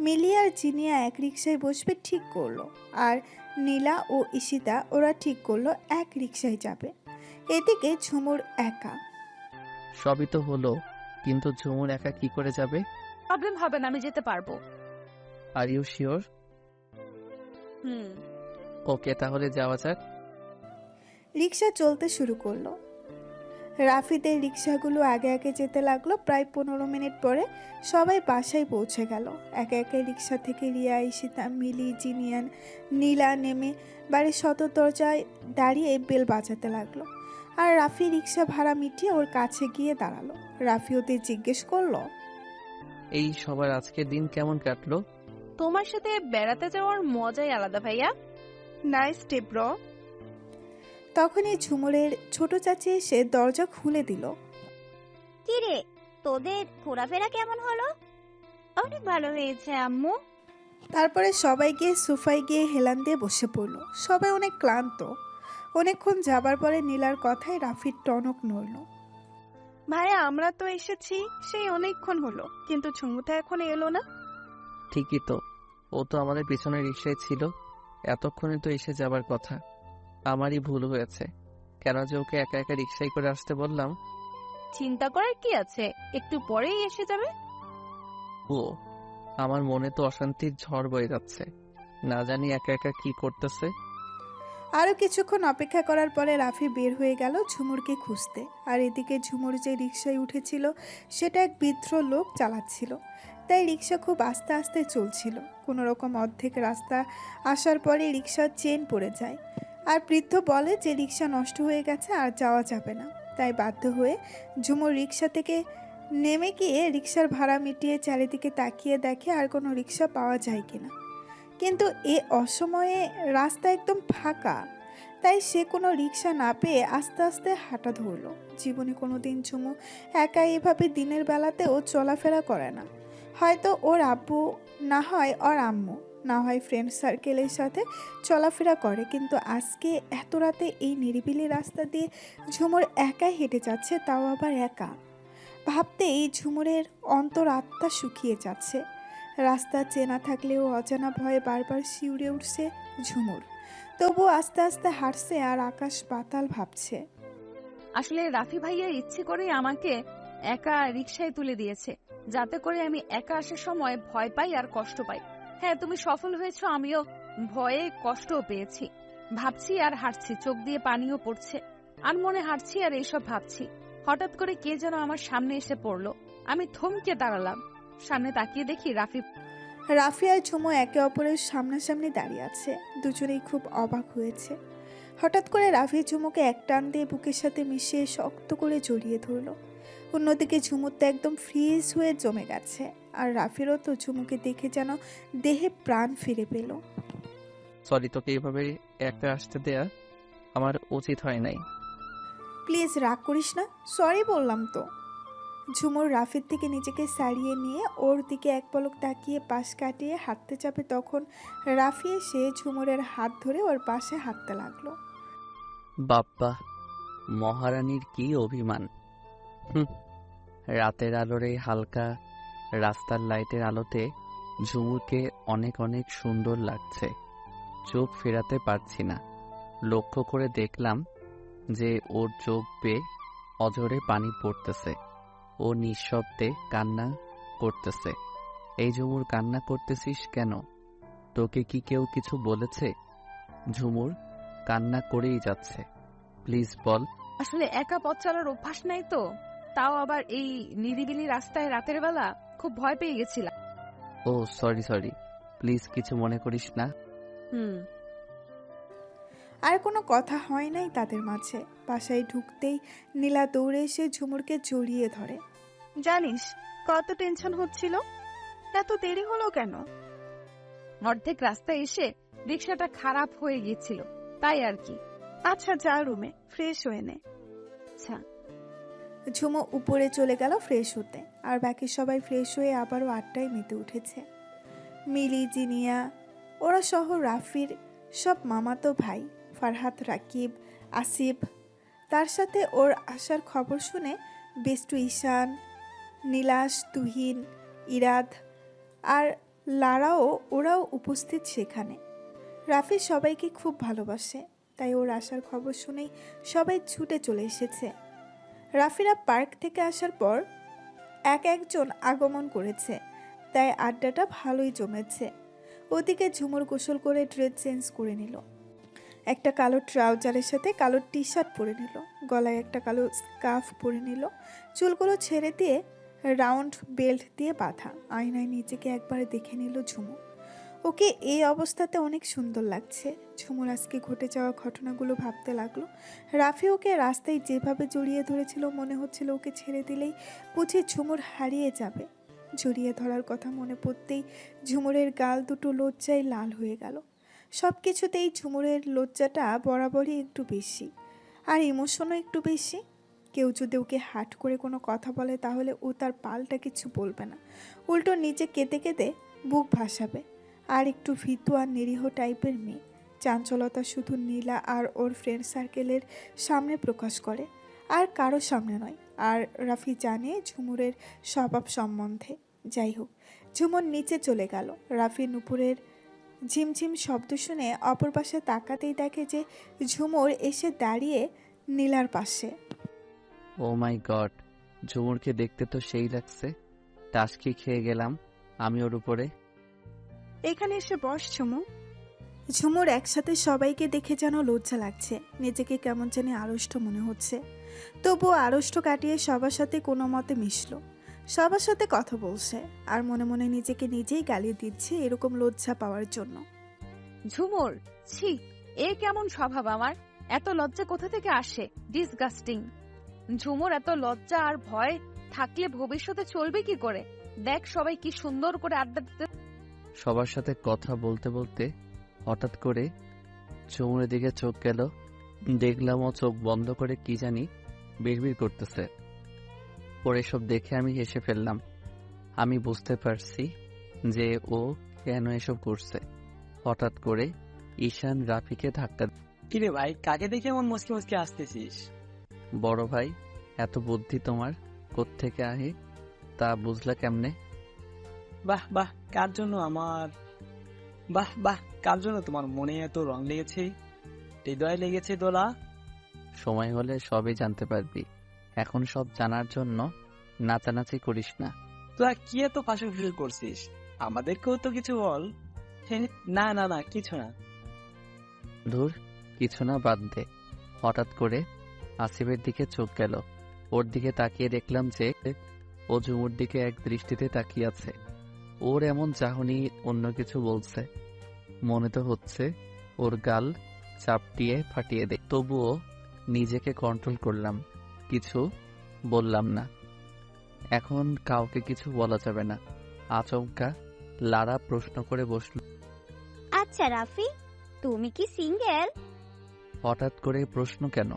মিলি আর জিনিয়া এক রিক্সায় বসবে ঠিক করলো, আর নীলা ও ঈশিতা ওরা ঠিক করলো এক রিক্সায় যাবে। এদিকে ঝুমুর একা। সবই তো হলো, কিন্তু ঝুমুর একা কি করে যাবে? প্রবলেম হবে না, আমি যেতে পারবো। Are you sure? হুম। ওকে, তাহলে যাওয়া যাক। রিক্সা চলতে শুরু করলো। রাফিদের রিক্সাগুলো আগে আগে যেতে লাগলো। প্রায় 15 মিনিট পরে সবাই বাসায় পৌঁছে গেল। একে একে রিক্সা থেকে রিয়া, ঈশিতা, মিলি, জিনিয়ান, নীলা নেমে বাড়ির সদর দরজায় দাঁড়িয়ে বেল বাজাতে লাগলো। আর রাফি রিক্সা ভাড়া মিটিয়ে ওর কাছে গিয়ে দাঁড়ালো। রাফি ওদের জিজ্ঞেস করলো, এই সবার আজকের দিন কেমন কাটলো? তোমার সাথে বেড়াতে যাওয়ার মজাই আলাদা ভাইয়া। Nice day bro. তখনই ঝুমুরের ছোট চাচি এসে দরজা খুলে দিল। কিরে, তোদের ঘোরাফেরা কেমন হলো? অনেক ভালো হয়েছে আম্মু। তারপরে সবাই গিয়ে সোফায় গিয়ে হেলান দিয়ে বসে পড়ল। সবাই অনেক ক্লান্ত। অনেকক্ষণ যাবার পরে নীলার কথায় রাফির টনক নড়ল। ভাইয়া আমরা তো এসেছি সেই অনেকক্ষণ হলো, কিন্তু ঝুমুটা এখন এলো না। ঠিকই তো, ও তো আমাদের পিছনে রিক্সায় ছিল, এতক্ষণে তো এসে যাবার কথা। আমারই ভুল হয়েছে, কেন যে ওকে একা একা রিক্সায় করে আসতে বললাম। চিন্তা করার কি আছে, একটু পরেই এসে যাবে। ও, আমার মনে তো অশান্তির ঝড় বয়ে যাচ্ছে, না জানি একা একা কি করতেছে। আরও কিছুক্ষণ অপেক্ষা করার পরে রাফি বের হয়ে গেল ঝুমুরকে খুঁজতে। আর এদিকে ঝুমুর যে রিক্সায় উঠেছিল সেটা এক বৃদ্ধ লোক চালাচ্ছিল, তাই রিক্সা খুব আস্তে আস্তে চলছিল। কোনো রকম অর্ধেক রাস্তা আসার পরে রিক্সার চেন পড়ে যায়, আর বৃদ্ধ বলে যে রিক্সা নষ্ট হয়ে গেছে আর যাওয়া যাবে না। তাই বাধ্য হয়ে ঝুমুর রিক্সা থেকে নেমে গিয়ে রিক্সার ভাড়া মিটিয়ে চারিদিকে তাকিয়ে দেখে আর কোনো রিক্সা পাওয়া যায় কিনা। কিন্তু এ অসময়ে রাস্তা একদম ফাঁকা, তাই সে কোনো রিক্সা না পেয়ে আস্তে আস্তে হাঁটা ধরল। জীবনে কোনো দিন ঝুমু একা এভাবে দিনের বেলাতেও চলাফেরা করে না। হয়তো ওর আব্বু, না হয় ওর আম্মু, না হয় ফ্রেন্ড সার্কেলের সাথে চলাফেরা করে, কিন্তু আজকে এত রাতে এই নিরিবিলি রাস্তা দিয়ে ঝুমুর একাই হেঁটে যাচ্ছে, তাও আবার একা। ভাবতেই ঝুমুরের অন্তর আত্মা শুকিয়ে যাচ্ছে। রাস্তা চেনা থাকলেও অজানা ভয়ে বারবার শিউরে উঠছে ঝুমুর। তবু আস্তে আস্তে হাঁটছে আর আকাশ পাতাল ভাবছে। আসলে রাফি ভাইয়া ইচ্ছে করে আমাকে একা রিকশায় তুলে দিয়েছে, যাতে করে আমি একা আসার সময় ভয় পাই আর কষ্ট পাই। হ্যাঁ, তুমি সফল হয়েছো, আমিও ভয়ে কষ্টও পেয়েছি। ভাবছি আর হাঁটছি, চোখ দিয়ে পানিও পড়ছে, আর মনে হাঁটছি আর এইসব ভাবছি। হঠাৎ করে কে যেন আমার সামনে এসে পড়লো। আমি থমকে দাঁড়ালাম, সামনে তাকিয়ে দেখি রাফি। রাফি আর ঝুমু একে অপরের সামনাসামনি দাঁড়িয়ে আছে। দুজনেই খুব অবাক হয়েছে। হঠাৎ করে রাফি ঝুমুকে এক টান দিয়ে বুকের সাথে মিশিয়ে শক্ত করে জড়িয়ে ধরলো। অন্যদিকে ঝুমুর তো একদম ফ্রিজ হয়ে জমে গেছে, আর রাফিরও তো ঝুমুকে দেখে যেন দেহে প্রাণ ফিরে পেল। সরি, তোকে এভাবে একা আসতে দেয়া আমার উচিত হয় নাই। প্লিজ রাগ করিস না, সরি বললাম তো। ঝুমুর রাফির থেকে নিজেকে সারিয়ে নিয়ে ওর দিকে এক পলক তাকিয়ে পাশ কাটিয়ে হাঁটতে যাবে, তখন রাফি এসে ঝুমুরের হাত ধরে ওর পাশে হাঁটতে লাগলো। বাপ্পা, মহারানীর কি অভিমান! হুম, রাতের আলোর এই হালকা রাস্তার লাইটের আলোতে ঝুমুরকে অনেক অনেক সুন্দর লাগছে। চোখ ফেরাতে পারছি না। লক্ষ্য করে দেখলাম যে ওর চোখ বেয়ে অঝরে পানি পড়তেছে। ও নিঃশব্দে কান্না করতেছে। এই ঝুমুর, কান্না করতেছিস কেন? তোকে কি কেউ কিছু বলেছে? ঝুমুর কান্না করেই যাচ্ছে, প্লিজ বল। আসলে একা পথ চলার অভ্যাস নাই তো, তাও আবার এই নিরিবিলি রাস্তায় রাতের বেলা খুব ভয় পেয়ে গেছিলাম। ও সরি, প্লিজ কিছু মনে করিস না। হুম। আর কোনো কথা হয় নাই তাদের মাঝে। বাসায় ঢুকতেই নীলা দৌড়ে এসে ঝুমুরকে জড়িয়ে ধরে। জানিস কত টেনশন হচ্ছিল, এত দেরি হলো কেন? অর্ধেক রাস্তায় এসে রিক্সাটা খারাপ হয়ে গিয়েছিল, তাই আর কি। আচ্ছা যা, রুমে ফ্রেশ হয়ে নে। আচ্ছা। ঝুমু উপরে চলে গেল ফ্রেশ হতে, আর বাকি সবাই ফ্রেশ হয়ে আবারও আড্ডায় মেতে উঠেছে। মিলি, জিনিয়া, ওরা সহ রাফির সব মামাতো ভাই ফারহাত, রাকিব, আসিফ, তার সাথে ওর আসার খবর শুনে বেষ্টু ঈশান, নীলাশ, তুহিন, ইরাদ আর লারাও, ওরাও উপস্থিত সেখানে। রাফি সবাইকে খুব ভালোবাসে, তাই ওর আসার খবর শুনেই সবাই ছুটে চলে এসেছে। রাফিরা পার্ক থেকে আসার পর এক একজন আগমন করেছে, তাই আড্ডাটা ভালোই জমেছে। ওদিকে ঝুমুর গোসল করে ড্রেস চেঞ্জ করে নিল। একটা কালো ট্রাউজারের সাথে কালো টি শার্ট পরে নিল, গলায় একটা কালো স্কার্ফ পরে নিল, চুলগুলো ছেড়ে দিয়ে রাউন্ড বেল্ট দিয়ে বাঁধা। আয়নায় নিজেকে একবারে দেখে নিল ঝুমু। ওকে এই অবস্থাতে অনেক সুন্দর লাগছে। ঝুমুর আজকে ঘটে যাওয়া ঘটনাগুলো ভাবতে লাগলো। রাফি ওকে রাস্তায় যেভাবে জড়িয়ে ধরেছিল, মনে হচ্ছিল ওকে ছেড়ে দিলেই বুঝি ঝুমুর হারিয়ে যাবে। জড়িয়ে ধরার কথা মনে পড়তেই ঝুমুরের গাল দুটো লজ্জায় লাল হয়ে গেল। সব কিছুতেই ঝুমুরের লজ্জাটা বরাবরই একটু বেশি, আর ইমোশনও একটু বেশি। কেউ যদি ওকে হাট করে কোনো কথা বলে, তাহলে ও তার পাল্টা কিছু বলবে না, উল্টো নিজে কেঁদে কেঁদে বুক ভাসাবে। আর একটু ভীতু আর নিরীহ টাইপের মেয়ে। চাঞ্চলতা শুধু নীলা আর ওর ফ্রেন্ড সার্কেলের সামনে প্রকাশ করে, আর কারো সামনে নয়। আর রাফি জানে ঝুমুরের স্বভাব সম্বন্ধে। যাই হোক, ঝুমুর নিচে চলে গেল। রাফি নুপুরের ঝিমঝিম শব্দ শুনে অপর পাশে তাকাতেই দেখে যে ঝুমুর এসে দাঁড়িয়ে নীলার পাশে। ও মাই গড, ঝুমুরকে দেখতে তো সেই লাগছে। টাসকি খেয়ে গেলাম আমি ওর উপরে। এখানে এসে বস ঝুমু। ঝুমুর একসাথে সবাইকে দেখে যেন লজ্জা লাগছে, নিজেকে কেমন জানি আড়ষ্ট মনে হচ্ছে। তবুও আড়ষ্ট কাটিয়ে সবার সাথে কোনো মতে মিশলো, সবার সাথে কথা বলছে, আর মনে মনে নিজেকে নিজেই গালি দিচ্ছে এরকম লজ্জা পাওয়ার জন্য। ঝুমুর, ছি, এ কেমন স্বভাব আমার! এত লজ্জা কোথা থেকে আসে? ডিসগাস্টিং। ঝুমুর, এত লজ্জা আর ভয় থাকলে ভবিষ্যতে চলবে কি করে? দেখ সবাই কি সুন্দর করে আড্ডা দিতে। সবার সাথে কথা বলতে বলতে হঠাৎ করে ঝুমুরের দিকে চোখ গেল। দেখলাম ও চোখ বন্ধ করে কি জানি বিড়বিড় করতেছে। পরে সব দেখে আমি হেসে ফেললাম। আমি বুঝতে পারছি যে ও কেন এসব করছে। হঠাৎ করে ঈশান রাফিকে ধাক্কা। কিরে ভাই, কাকে দেখে এমন মুসকে মুসকে আসতেছিস? বড় ভাই, এত বুদ্ধি তোমার কোত্থেকে আহে তা বুঝলা কেমনে? বাহ বাহ, কার জন্য আমার বাহ বাহ কার জন্য তোমার মনে এত রং লেগেছে, হৃদয় লেগেছে দোলা? সময় হলে সবই জানতে পারবি। এখন সব জানার জন্য নাচানাচি করিস না। তোরা কি এত ফাঁসে ফিল করছিস? আমাদেরকেও তো কিছু বল। না না না, কিছু না। ধুর, কিছু না, বাদ দে। হঠাৎ করে আসিফের দিকে চোখ গেল। ওর দিকে তাকিয়ে দেখলাম যে ও ঝুমুর দিকে এক দৃষ্টিতে তাকিয়ে আছে। ওর এমন চাহনি অন্য কিছু বলছে, মনে তো হচ্ছে ওর গাল চাপটিয়ে ফাটিয়ে দে। তবুও নিজেকে কন্ট্রোল করলাম, কিছু বললাম না। এখন কাউকে কিছু বলা যাবে না। আচমকা লারা প্রশ্ন করে বসল। আচ্ছা রাফি, তুমি কি সিঙ্গেল? হঠাৎ করে প্রশ্ন কেন?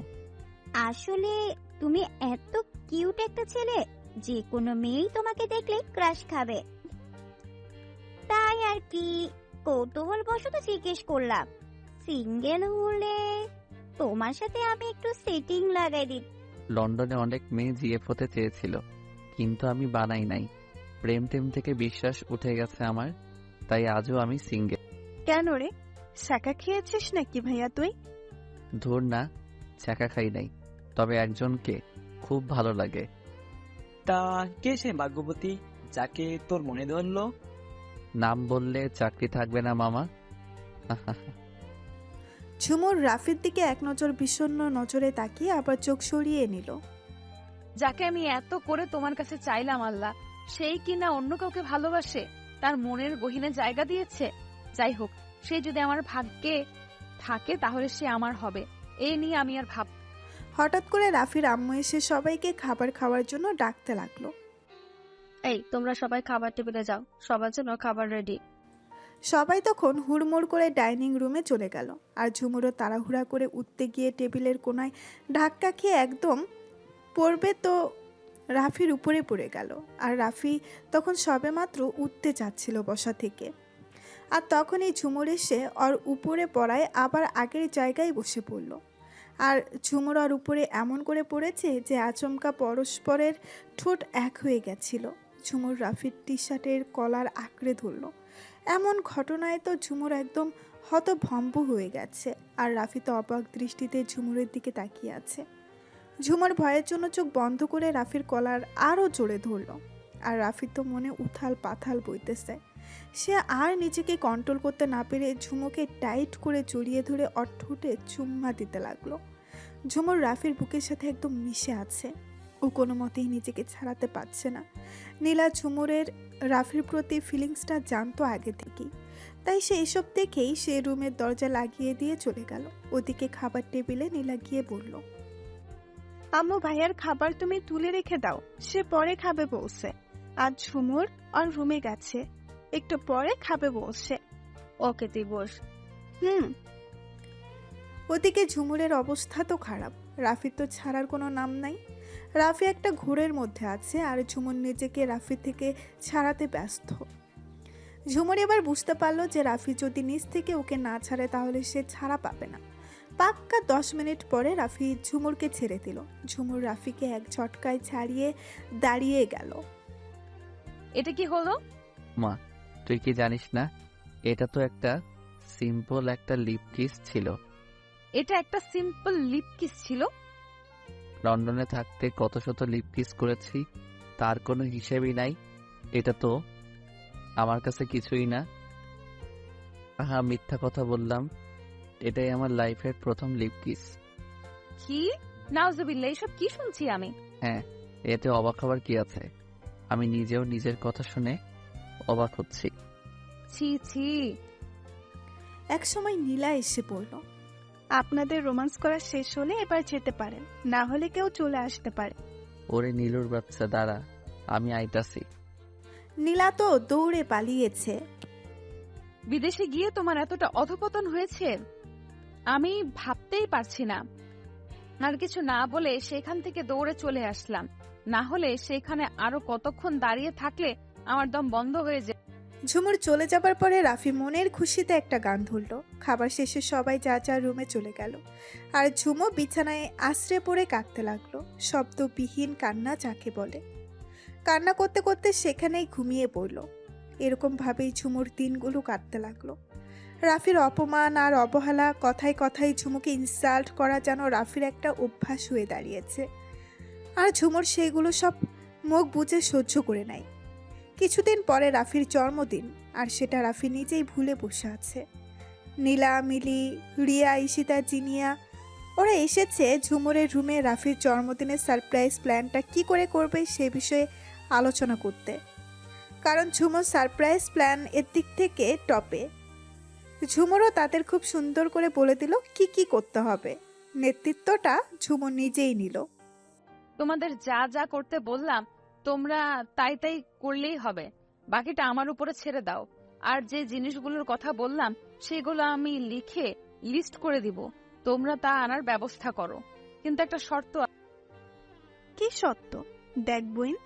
আসলে তুমি এত কিউট একটা ছেলে, যে কোনো মেয়েই তোমাকে দেখলে ক্রাশ খাবে, তাই আর কি কৌতূহল বশত জিজ্ঞেস করলাম। সিঙ্গেল হলে তোমার সাথে আমি একটু সেটিং লাগাই দিই। লন্ডনে অনেক মেয়ে জিএফ হতে চেয়েছিল, কিন্তু আমি বানাই নাই। প্রেম টেম থেকে বিশ্বাস উঠে গেছে আমার, তাই আজও আমি সিঙ্গেল। কেন রে, শাকা খেয়েছিস নাকি ভাইয়া তুই? ধুর না, চাকা খাই নাই, তবে একজনকে খুব ভালো লাগে। তা কে সে ভাগ্যবতী যাকে তোর মনে ধরলো? নাম বললে চাকরি থাকবে না মামা। ঝুমুর রাফির দিকে এক নজর বিষণ্ণ নজরে তাকিয়ে আবার চোখ সরিয়ে নিল। যাকে আমি এত করে তোমার কাছে চাইলাম আল্লাহ, সেই কিনা অন্য কাউকে ভালোবাসে, তার মনের গহীনে জায়গা দিয়েছে। যাই হোক, সে যদি আমার ভাগ্যে থাকে তাহলে সে আমার হবে, এই নিয়ে আমি আর ভাব। হঠাৎ করে রাফির আম্মু এসে সবাইকে খাবার খাওয়ার জন্য ডাকতে লাগলো। এই তোমরা সবাই খাবার টেবিলে যাও, সবার জন্য খাবার রেডি। সবাই তখন হুড়মুড় করে ডাইনিং রুমে চলে গেল, আর ঝুমুরও তাড়াহুড়া করে উঠতে গিয়ে টেবিলের কোনায় ধাক্কা খেয়ে একদম পড়বে তো রাফির উপরে পড়ে গেল। আর রাফি তখন সবেমাত্র উঠতে চাচ্ছিল বসা থেকে, আর তখনই ঝুমুর এসে ওর উপরে পড়ায় আবার আগের জায়গায় বসে পড়ল। আর ঝুমুর ওর উপরে এমন করে পড়েছে যে আচমকা পরস্পরের ঠোঁট এক হয়ে গেছিল। ঝুমুর রাফির টি শার্টের কলার আঁকড়ে ধরল। এমন ঘটনায় তো ঝুমুর একদম হতভম্ব হয়ে গেছে, আর রাফি তো অবাক দৃষ্টিতে ঝুমুরের দিকে তাকিয়ে আছে। ঝুমুর ভয়ের জন্য চোখ বন্ধ করে রাফির কলার আরও জোরে ধরল, আর রাফির তো মনে উথাল পাথাল বইতেছে। সে আর নিজেকে কন্ট্রোল করতে না পেরে ঝুমুকে টাইট করে জড়িয়ে ধরে ওর ঠোঁটে চুম্মা দিতে লাগলো। ঝুমুর রাফির বুকের সাথে একদম মিশে আছে, ও কোনো মতেই নিজেকে ছাড়াতে পারছে না। নীলা ঝুমুরের রাফির প্রতি ফিলিংসটা জানতো আগে থেকেই, তাই সে এসব দেখেই সে রুমের দরজা লাগিয়ে দিয়ে চলে গেল। ওদিকে খাবার টেবিলে নীলা গিয়ে বলল, আম্মু ভাইয়ার খাবার তুমি তুলে রেখে দাও, সে পরে খাবে বলছে। আজ ঝুমুর আর রুমে গেছে, একটু পরে খাবে বলছে। ওকে তুই বস। ওদিকে ঝুমুরের অবস্থা তো খারাপ, রাফির তো ছাড়ার কোনো নাম নাই। রাফি একটা ঘোরের মধ্যে আছে, আর ঝুমুর নিজেকে রাফি থেকে ছাড়াতে ব্যস্ত। ঝুমুর এবার বুঝতে পারলো যে রাফি যদি নিজ থেকে ওকে না ছাড়ে তাহলে সে ছাড়া পাবে না। পাক্কা 10 মিনিট পরে রাফি ঝুমুরকে ছেড়ে দিল। ঝুমুর রাফিকে এক ঝটকায় ছাড়িয়ে দাঁড়িয়ে গেল। এটা কি হলো? মা, তুই কি জানিস না এটা তো একটা সিম্পল একটা লিপ কিস ছিল। এটা একটা সিম্পল লিপ কিস ছিল? লন্ডনে থাকতে কত শত লিপ কিস করেছি, তার কোনো হিসেবই নাই। এটা তো আমার কাছে কিছুই না। মিথ্যা কথা বললাম, এটাই আমার লাইফের প্রথম লিপ কিস। কি নাউজুবিল্লাহ, এসব কি শুনছি আমি? হ্যাঁ, এতে অবাক হবার কি আছে? আমি নিজেও নিজের কথা শুনে অবাক হচ্ছি। ছি ছি। এক সময় নীলা এসে পড়ল। আপনাদের রোমান্স করা শেষ হলে এবার যেতে পারেন, না হলে কেউ চলে আসতে পারে। ওরে নীলুর বাচ্চা, দাঁড়া, আমি আইতাছি। নীলা তো দৌড়ে পালিয়েছে। বিদেশে গিয়ে তোমার এতটা অধপতন হয়েছে আমি ভাবতেই পারছি না। আর কিছু না বলে সেখান থেকে দৌড়ে চলে আসলাম, না হলে সেখানে আরো কতক্ষণ দাঁড়িয়ে থাকলে আমার দম বন্ধ হয়ে যায়। ঝুমুর চলে যাবার পরে রাফি মনের খুশিতে একটা গান ধরলো। খাবার শেষে সবাই যা যা রুমে চলে গেল, আর ঝুমু বিছানায় আশ্রে পড়ে কাঁদতে লাগলো। শব্দবিহীন কান্না যাকে বলে। কান্না করতে করতে সেখানেই ঘুমিয়ে পড়ল। এরকম ভাবেই ঝুমুর দিনগুলো কাটতে লাগলো। রাফির অপমান আর অবহেলা, কথায় কথায় ঝুমুকে ইনসাল্ট করা যেন রাফির একটা অভ্যাস হয়ে দাঁড়িয়েছে, আর ঝুমুর সেগুলো সব মুখ বুজে সহ্য করে নেয়। কিছুদিন পরে রাফির জন্মদিন, আর সেটা রাফি নিজেই ভুলে বসে আছে। নীলা, মিলি, রিয়া, ঈশিতা, জিনিয়া ওরা এসেছে ঝুমুরের রুমে রাফির জন্মদিনের সারপ্রাইজ প্ল্যানটা কি করে করবে সে বিষয়ে আলোচনা করতে। কারণ ঝুমুর সারপ্রাইজ প্ল্যান এর দিক থেকে টপে। ঝুমুরও তাদের খুব সুন্দর করে বলে দিল কি কি করতে হবে। নেতৃত্বটা ঝুমুর নিজেই নিল। তোমাদের যা যা করতে বললাম তোমরা তাই তাই করলেই হবে, বাকিটা আমার উপরে ছেড়ে দাও। আর যে জিনিসগুলোর কথা বললাম সেগুলো আমি লিখে লিস্ট করে দিব, তোমরা তা আনার ব্যবস্থা করো। কিন্তু একটা শর্ত। কি সত্য? দেখ বইন,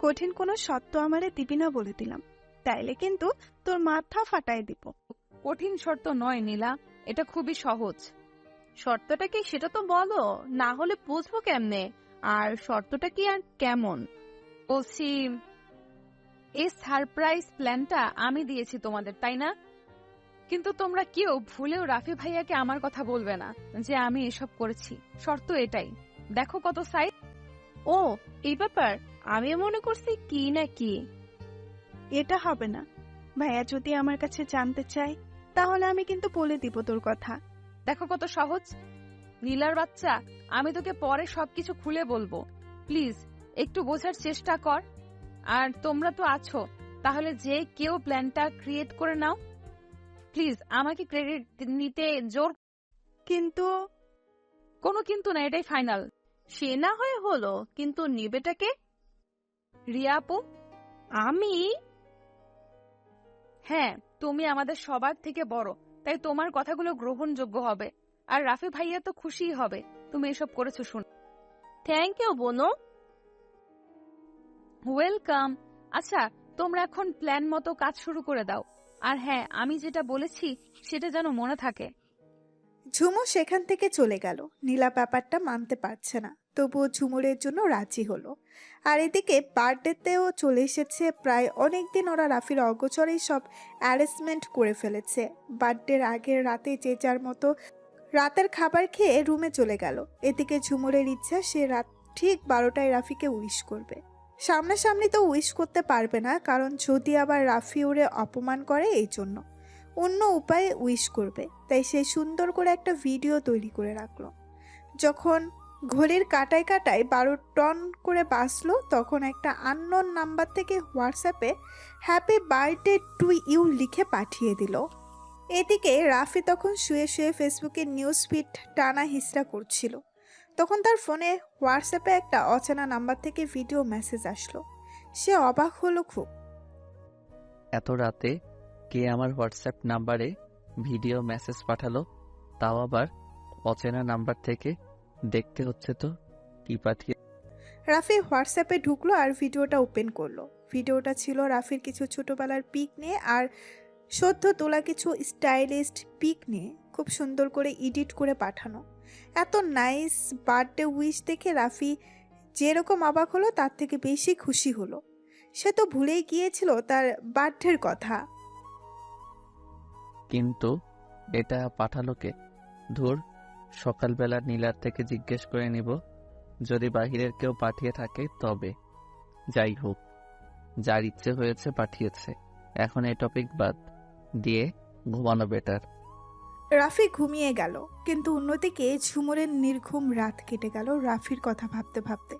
কঠিন কোনো সত্য আমারে দিবি না বলে দিলাম, তাইলে কিন্তু তোর মাথা ফাটাই দিব। কঠিন শর্ত নয় নীলা, এটা খুবই সহজ। শর্তটা কি সেটা তো বলো, না হলে বুঝবো কেমনে? আর শর্তটা কি আর কেমন? বলছি, এই সারপ্রাইজ প্ল্যানটা আমি দিয়েছি তোমাদের, তাই না? কিন্তু তোমরা কেউ ভুলেও রাফি ভাইয়াকে আমার কথা বলবে না যে আমি এসব করেছি। শর্ত এটাই। দেখো কত সাইজ। ও এই ব্যাপার, আমি মনে করছি কি না কি। এটা হবে না। ভাইয়া যদি আমার কাছে জানতে চায় তাহলে আমি কিন্তু বলে দিব তোর কথা। দেখো কত সহজ। নীলার বাচ্চা, আমি তোকে পরে সবকিছু খুলে বলবো, প্লিজ একটু বোঝার চেষ্টা কর। আর তোমরা তো আছো, তাহলে যে কেউ প্ল্যানটা ক্রিয়েট করে নাও। প্লিজ আমাকে ক্রেডিট নিতে জোর। কিন্তু কোনো কিন্তু না, এটাই ফাইনাল। সে না হয়ে হলো, কিন্তু নিবেটাকে? রিয়া আপু। আমি? হ্যাঁ, তুমি আমাদের সবার থেকে বড়, তাই তোমার কথাগুলো গ্রহণযোগ্য হবে। আর রাফি ভাইয়া তো খুশিই হবে তুমি এসব করেছো শুনে। থ্যাংক ইউ বোনো। ওয়েলকাম। আচ্ছা, তোমরা এখন প্ল্যান মতো কাজ শুরু করে দাও। আর হ্যাঁ, আমি যেটা বলেছি সেটা যেন মনে থাকে। ঝুমু সেখান থেকে চলে গেল। নীলা ব্যাপারটা মানতে পারছে না, তবুও ঝুমুরের জন্য রাজি হলো। আর এদিকে বার্থডেতেও চলে এসেছে প্রায়। অনেকদিন ওরা রাফির অগোচরেই সব অ্যারেঞ্জমেন্ট করে ফেলেছে। বার্থডের আগের রাতে যে যার মতো রাতের খাবার খেয়ে রুমে চলে গেল। এদিকে ঝুমুরের ইচ্ছা সে রাত ঠিক 12টায় রাফিকে উইশ করবে। সামনাসামনি তো উইশ করতে পারবে না, কারণ যদি আবার রাফি ওরে অপমান করে এই জন্য অন্য উপায়ে উইশ করবে। তাই সে সুন্দর করে একটা ভিডিও তৈরি করে রাখলো। যখন ঘড়ির কাটায় কাটায় 12 টন করে বাজলো, তখন একটা আননোন নাম্বার থেকে হোয়াটসঅ্যাপে হ্যাপি বার্থডে টু ইউ লিখে পাঠিয়ে দিল। এদিকে রাফি তখন শুয়ে শুয়ে ফেসবুকে নিউজ ফিড টানা হিসড়া করছিল। তখন তার ফোনে হোয়াটসঅ্যাপে একটা অচেনা নাম্বার থেকে ভিডিও মেসেজ আসলো। সে অবাক হলো খুব। এত রাতে কে আমার হোয়াটসঅ্যাপ নাম্বারে ভিডিও মেসেজ পাঠালো, তাও আবার অচেনা নাম্বার থেকে? দেখতে হচ্ছে তো কি পাঠিয়ে। রাফি হোয়াটসঅ্যাপে ঢুকলো আর ভিডিওটা ওপেন করলো। ভিডিওটা ছিল রাফির কিছু ছোটবেলার পিক নিয়ে আর সদ্য তোলা কিছু স্টাইলিস্ট পিক নিয়ে খুব সুন্দর করে এডিট করে পাঠানো। এত নাইস বার্থডে উইশ দেখে রাফি যেরকম অবাক হলো তার থেকে বেশি খুশি হলো। সে তো ভুলেই গিয়েছিল তার বার্থডের কথা। কিন্তু এটা পাঠালো কে? ধুর, সকালবেলা নীলার থেকে জিজ্ঞেস করে নিব, যদি বাহিরের কেউ পাঠিয়ে থাকে তবে। যাই হোক, যার ইচ্ছে হয়েছে পাঠিয়েছে, এখন এই টপিক বাদ দিয়ে ঘুমানো বেটার। রাফি ঘুমিয়ে গেল, কিন্তু অন্যদিকে ঝুমুরের নির্ঘুম রাত কেটে গেল রাফির কথা ভাবতে ভাবতে।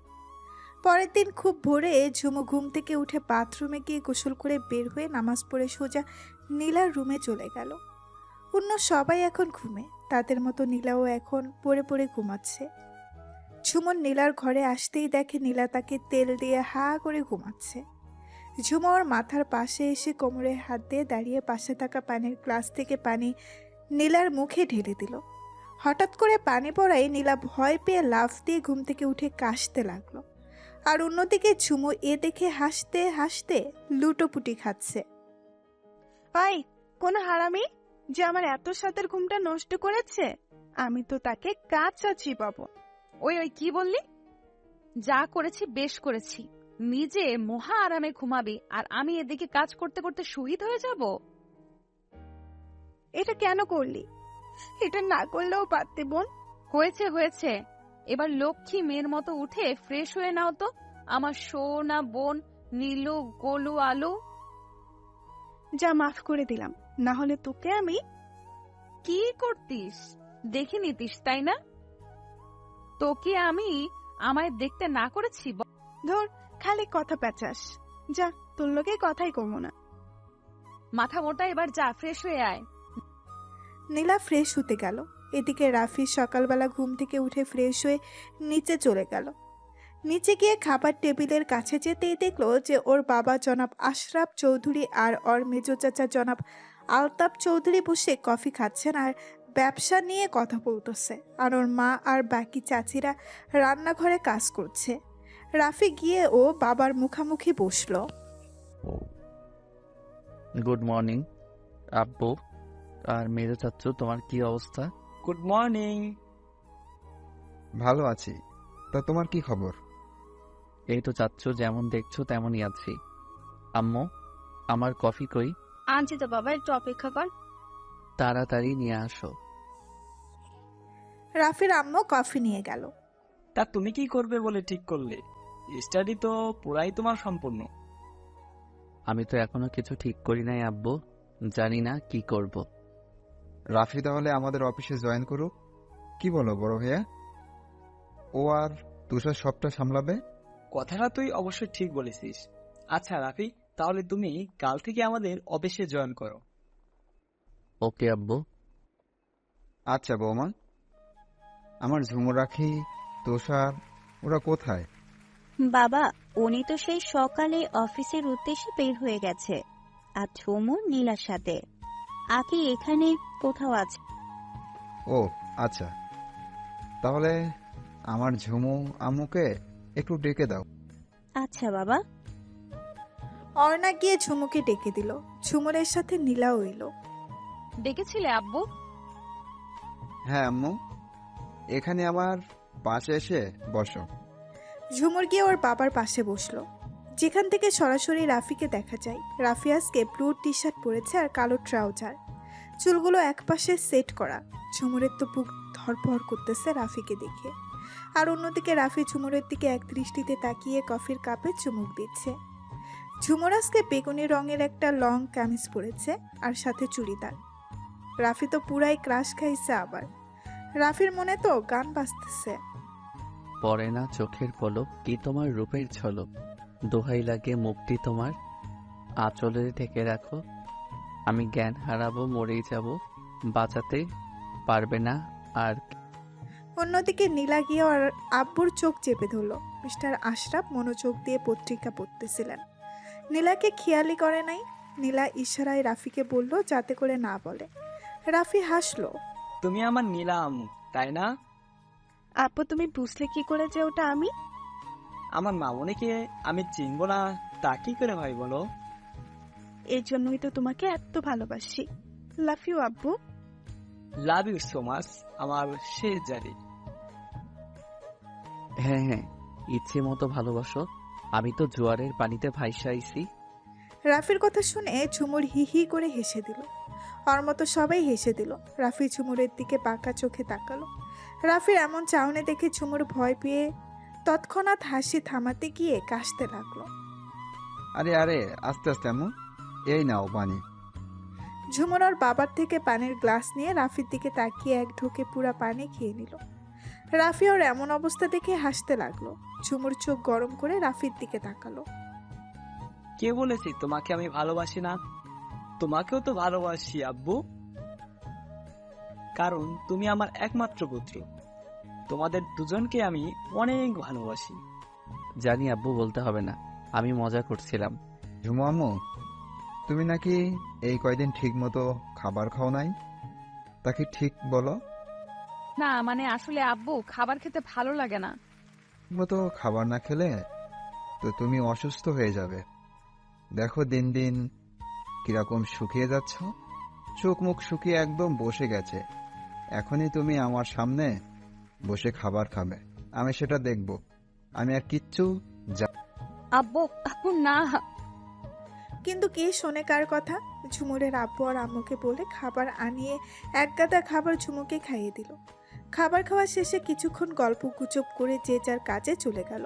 পরের দিন খুব ভোরে ঝুমু ঘুম থেকে উঠে বাথরুমে গিয়ে গোসল করে বের হয়ে নামাজ পড়ে সোজা নীলার রুমে চলে গেল। অন্য সবাই এখন ঘুমে, তাদের মতো নীলাও এখন পড়ে পড়ে ঘুমাচ্ছে। ঝুমুর নীলার ঘরে আসতেই দেখে নীলা তাকে তেল দিয়ে হা করে ঘুমাচ্ছে। ঝুমু ওর মাথার পাশে এসে কোমরে হাত দিয়ে দাঁড়িয়ে পাশে থাকা পানির গ্লাস থেকে পানি নীলার মুখে ঢেলে দিল। হঠাৎ করে পানি পড়ায় নীলা ভয় পেয়ে লাফ দিয়ে ঘুম থেকে উঠে কাশতে লাগলো। আর অন্যদিকে ঝুমু এ দেখে হাসতে হাসতে লুটোপুটি খাচ্ছে। ভাই, কোন হারামি যে আমার এত সাতের ঘুমটা নষ্ট করেছে, আমি তো তাকে কাঁচা চিবাবো। ওই ওই কি বললি? যা করেছি বেশ করেছি। নিজে মহা আরামে ঘুমাবি আর আমি এদিকে কাজ করতে করতে শহীদ হয়ে যাব। এটা কেন করলি? এটা না করলেও পারতে বোন। হয়েছে হয়েছে, এবার লক্ষ্মী মেয়ের মতো উঠে ফ্রেশ হয়ে নাও তো আমার সোনা বোন নীলু গোলু আলু। যা, মাফ করে দিলাম, না হলে তোকে আমি। কি করতিস দেখে নিতিস, তাই না? তোকে আমি আমায় দেখতে না করেছি? ধর, খালি কথা পেঁচাস। যা, তোর লোকে কথাই কমো না। মাথা মোটা, এবার যা ফ্রেশ হয়ে আয়। নীলা ফ্রেশ হতে গেল। এদিকে রাফি সকালবেলা ঘুম থেকে উঠে ফ্রেশ হয়ে নিচে চলে গেল। নিচে গিয়ে খাবার টেবিলের কাছে যেতেই দেখলো যে ওর বাবা জনাব আশরাফ চৌধুরী আর ওর মেজো চাচা জনাব আলতাফ চৌধুরী বসে কফি খাচ্ছেন আর ব্যবসা নিয়ে কথা বলতেছে, আর ওর মা আর বাকি চাচিরা রান্নাঘরে কাজ করছে। রাফি গিয়ে ও বাবার মুখামুখি বসলো। গুড মর্নিং আব্বু আর মেজো চাচ্চু, তোমার কি অবস্থা? Good morning. ভালো আছি, তা তোমার কি খবর? এই তো চাচ্চু, যেমন দেখছো তেমনই আছি। আম্মু, আমার কফি কই? আনছি তো বাবা, একটু অপেক্ষা কর। তাড়াতাড়ি নিয়ে আসো। রাফির আম্মু কফি নিয়ে গেল। তা তুমি কি করবে বলে ঠিক করলে? স্টাডি তো পুরাই তোমার সম্পূর্ণ। আমি তো এখনো কিছু ঠিক করি নাই আব্বু, জানি না কি করব। রাফি তাহলে আমাদের অফিসে জয়েন করুক, কি বলো বড় ভাইয়া? ও আর তুষার সবটা সামলাবে। কথাটা তুই অবশ্যই ঠিক বলেছিস। আচ্ছা রাফি, তাহলে তুমি কাল থেকে আমাদের অফিসে জয়েন করো। ওকে আব্বু। আচ্ছা বৌমা, আমার ঝুমুর রাখি, তুষার, ওরা কোথায়? বাবা, উনি তো সেই সকালে অফিসের উদ্দেশ্যে বের হয়ে গেছে, আর ঝুমু নীলার সাথে। আকি এখানে কোথাও আছে। ও আচ্ছা, তাহলে আমার ঝুমু আম্মুকে একটু ডেকে দাও। আচ্ছা বাবা। অর্ণা গিয়ে ঝুমুকে ডেকে দিল। ঝুমুরের সাথে নীলাও এলো। ডেকেছিলে আব্বু? হ্যাঁ আম্মু, এখানে আমার পাশে এসে বসো। ঝুমুর গিয়ে ওর বাবার পাশে বসলো, যেখান থেকে সরাসরি রাফিকে দেখা যায়। রাফি আজকে ব্লু টি শার্ট পরেছে আর কালো ট্রাউজার, চুলগুলো একপাশে সেট করা। ঝুমুরের তো বুক ধরপড় করতেছে রাফিকে দেখে। আর অন্যদিকে রাফি ঝুমুরের দিকে এক দৃষ্টিতে তাকিয়ে কফির কাপে চুমুক দিচ্ছে। ঝুমুর আজকে বেগুনি রঙের একটা লং কামিজ পরেছে আর সাথে চুড়িদার। রাফি তো পুরাই ক্রাশ খাইছে। আবার রাফির মনে তো গান বাজতেছে। পরে না চোখের পলক, কি তোমার রূপের ঝলক, দোহাই লাগে মুক্তি তোমার, আঁচলে থেকে রাখো, আমি জ্ঞান হারাবো, মরেই যাব, বাঁচাতে পারবে না আর। অন্যদিকে নীলা গিয়ে ওর আব্বুর চোখ চেপে ধরল। মিস্টার আশরাফ মনোযোগ দিয়ে পত্রিকা পড়তেছিলেন। নীলাকে খেয়ালই করে নাই। নীলা ইশারায় রাফিকে বলল যাতে করে না বলে। রাফি হাসলো। তুমি আমার নীলা আম্মু, তাই না? আপু, তুমি বুঝলে কি করে যে ওটা আমি? আমার মামনিকে আমি চিনবো না তা কি করে হয় বলো? এর জন্যই তো তোমাকে এত ভালোবাসি। লাভ ইউ আব্বু। লাভ ইউ সো মাচ আমার শেষ জারি। হ্যাঁ হ্যাঁ, ইচ্ছে মতো ভালোবাসো, আমি তো জোয়ারের পানিতে ভাইসা আইছি। রাফির কথা শুনে ঝুমুর হি হি করে হেসে দিল। ওর মতো সবাই হেসে দিল। রাফি ঝুমুরের দিকে বাঁকা চোখে তাকালো। রাফির এমন চাহনি দেখে ঝুমুর ভয় পেয়ে তৎক্ষণাৎ হাসি থামাতে গিয়ে কাশতে লাগলো। আরে আরে, আস্তে আস্তে আম্মু, এই নাও পানি। ঝুমুর ওর বাবার থেকে পানির গ্লাস নিয়ে রাফির দিকে তাকিয়ে এক ঢোকে পুরা পানি খেয়ে নিল। রাফি ওর এমন অবস্থা দেখে হাসতে লাগলো। ঝুমুর চোখ গরম করে রাফির দিকে তাকালো। কে বলেছি তোমাকে আমি ভালোবাসি না? তোমাকেও তো ভালোবাসি আব্বু, কারণ তুমি আমার একমাত্র পুত্র। তোমাদের দুজনকে আমি অনেক ভালোবাসি। জানি আব্বু, বলতে হবে না, আমি মজা করছিলাম। ঝুমু আম্মু, তুমি নাকি এই কয়দিন ঠিক মতো খাবার খাও নাই, তা কি ঠিক বলো? না মানে আসলে আব্বু, খাবার খেতে ভালো লাগে না। ঠিক মতো খাবার না খেলে তো তুমি অসুস্থ হয়ে যাবে। দেখো দিন দিন কিরকম শুকিয়ে যাচ্ছ, চোখ মুখ শুকিয়ে একদম বসে গেছে। এখনই তুমি আমার সামনে বসে খাবার খাবে, আমি সেটা দেখব। আমি আর কিচ্ছু আব্বু আব্বু না। কিন্তু কে শোনে কার কথা? ঝুমুরের আব্বু আর আম্মুকে বলে খাবার আনিয়ে এক গাদা খাবার ঝুমুকে খাইয়ে দিল। খাবার খাওয়া শেষে কিছুক্ষণ গল্প গুজব করে যে যার কাজে চলে গেল।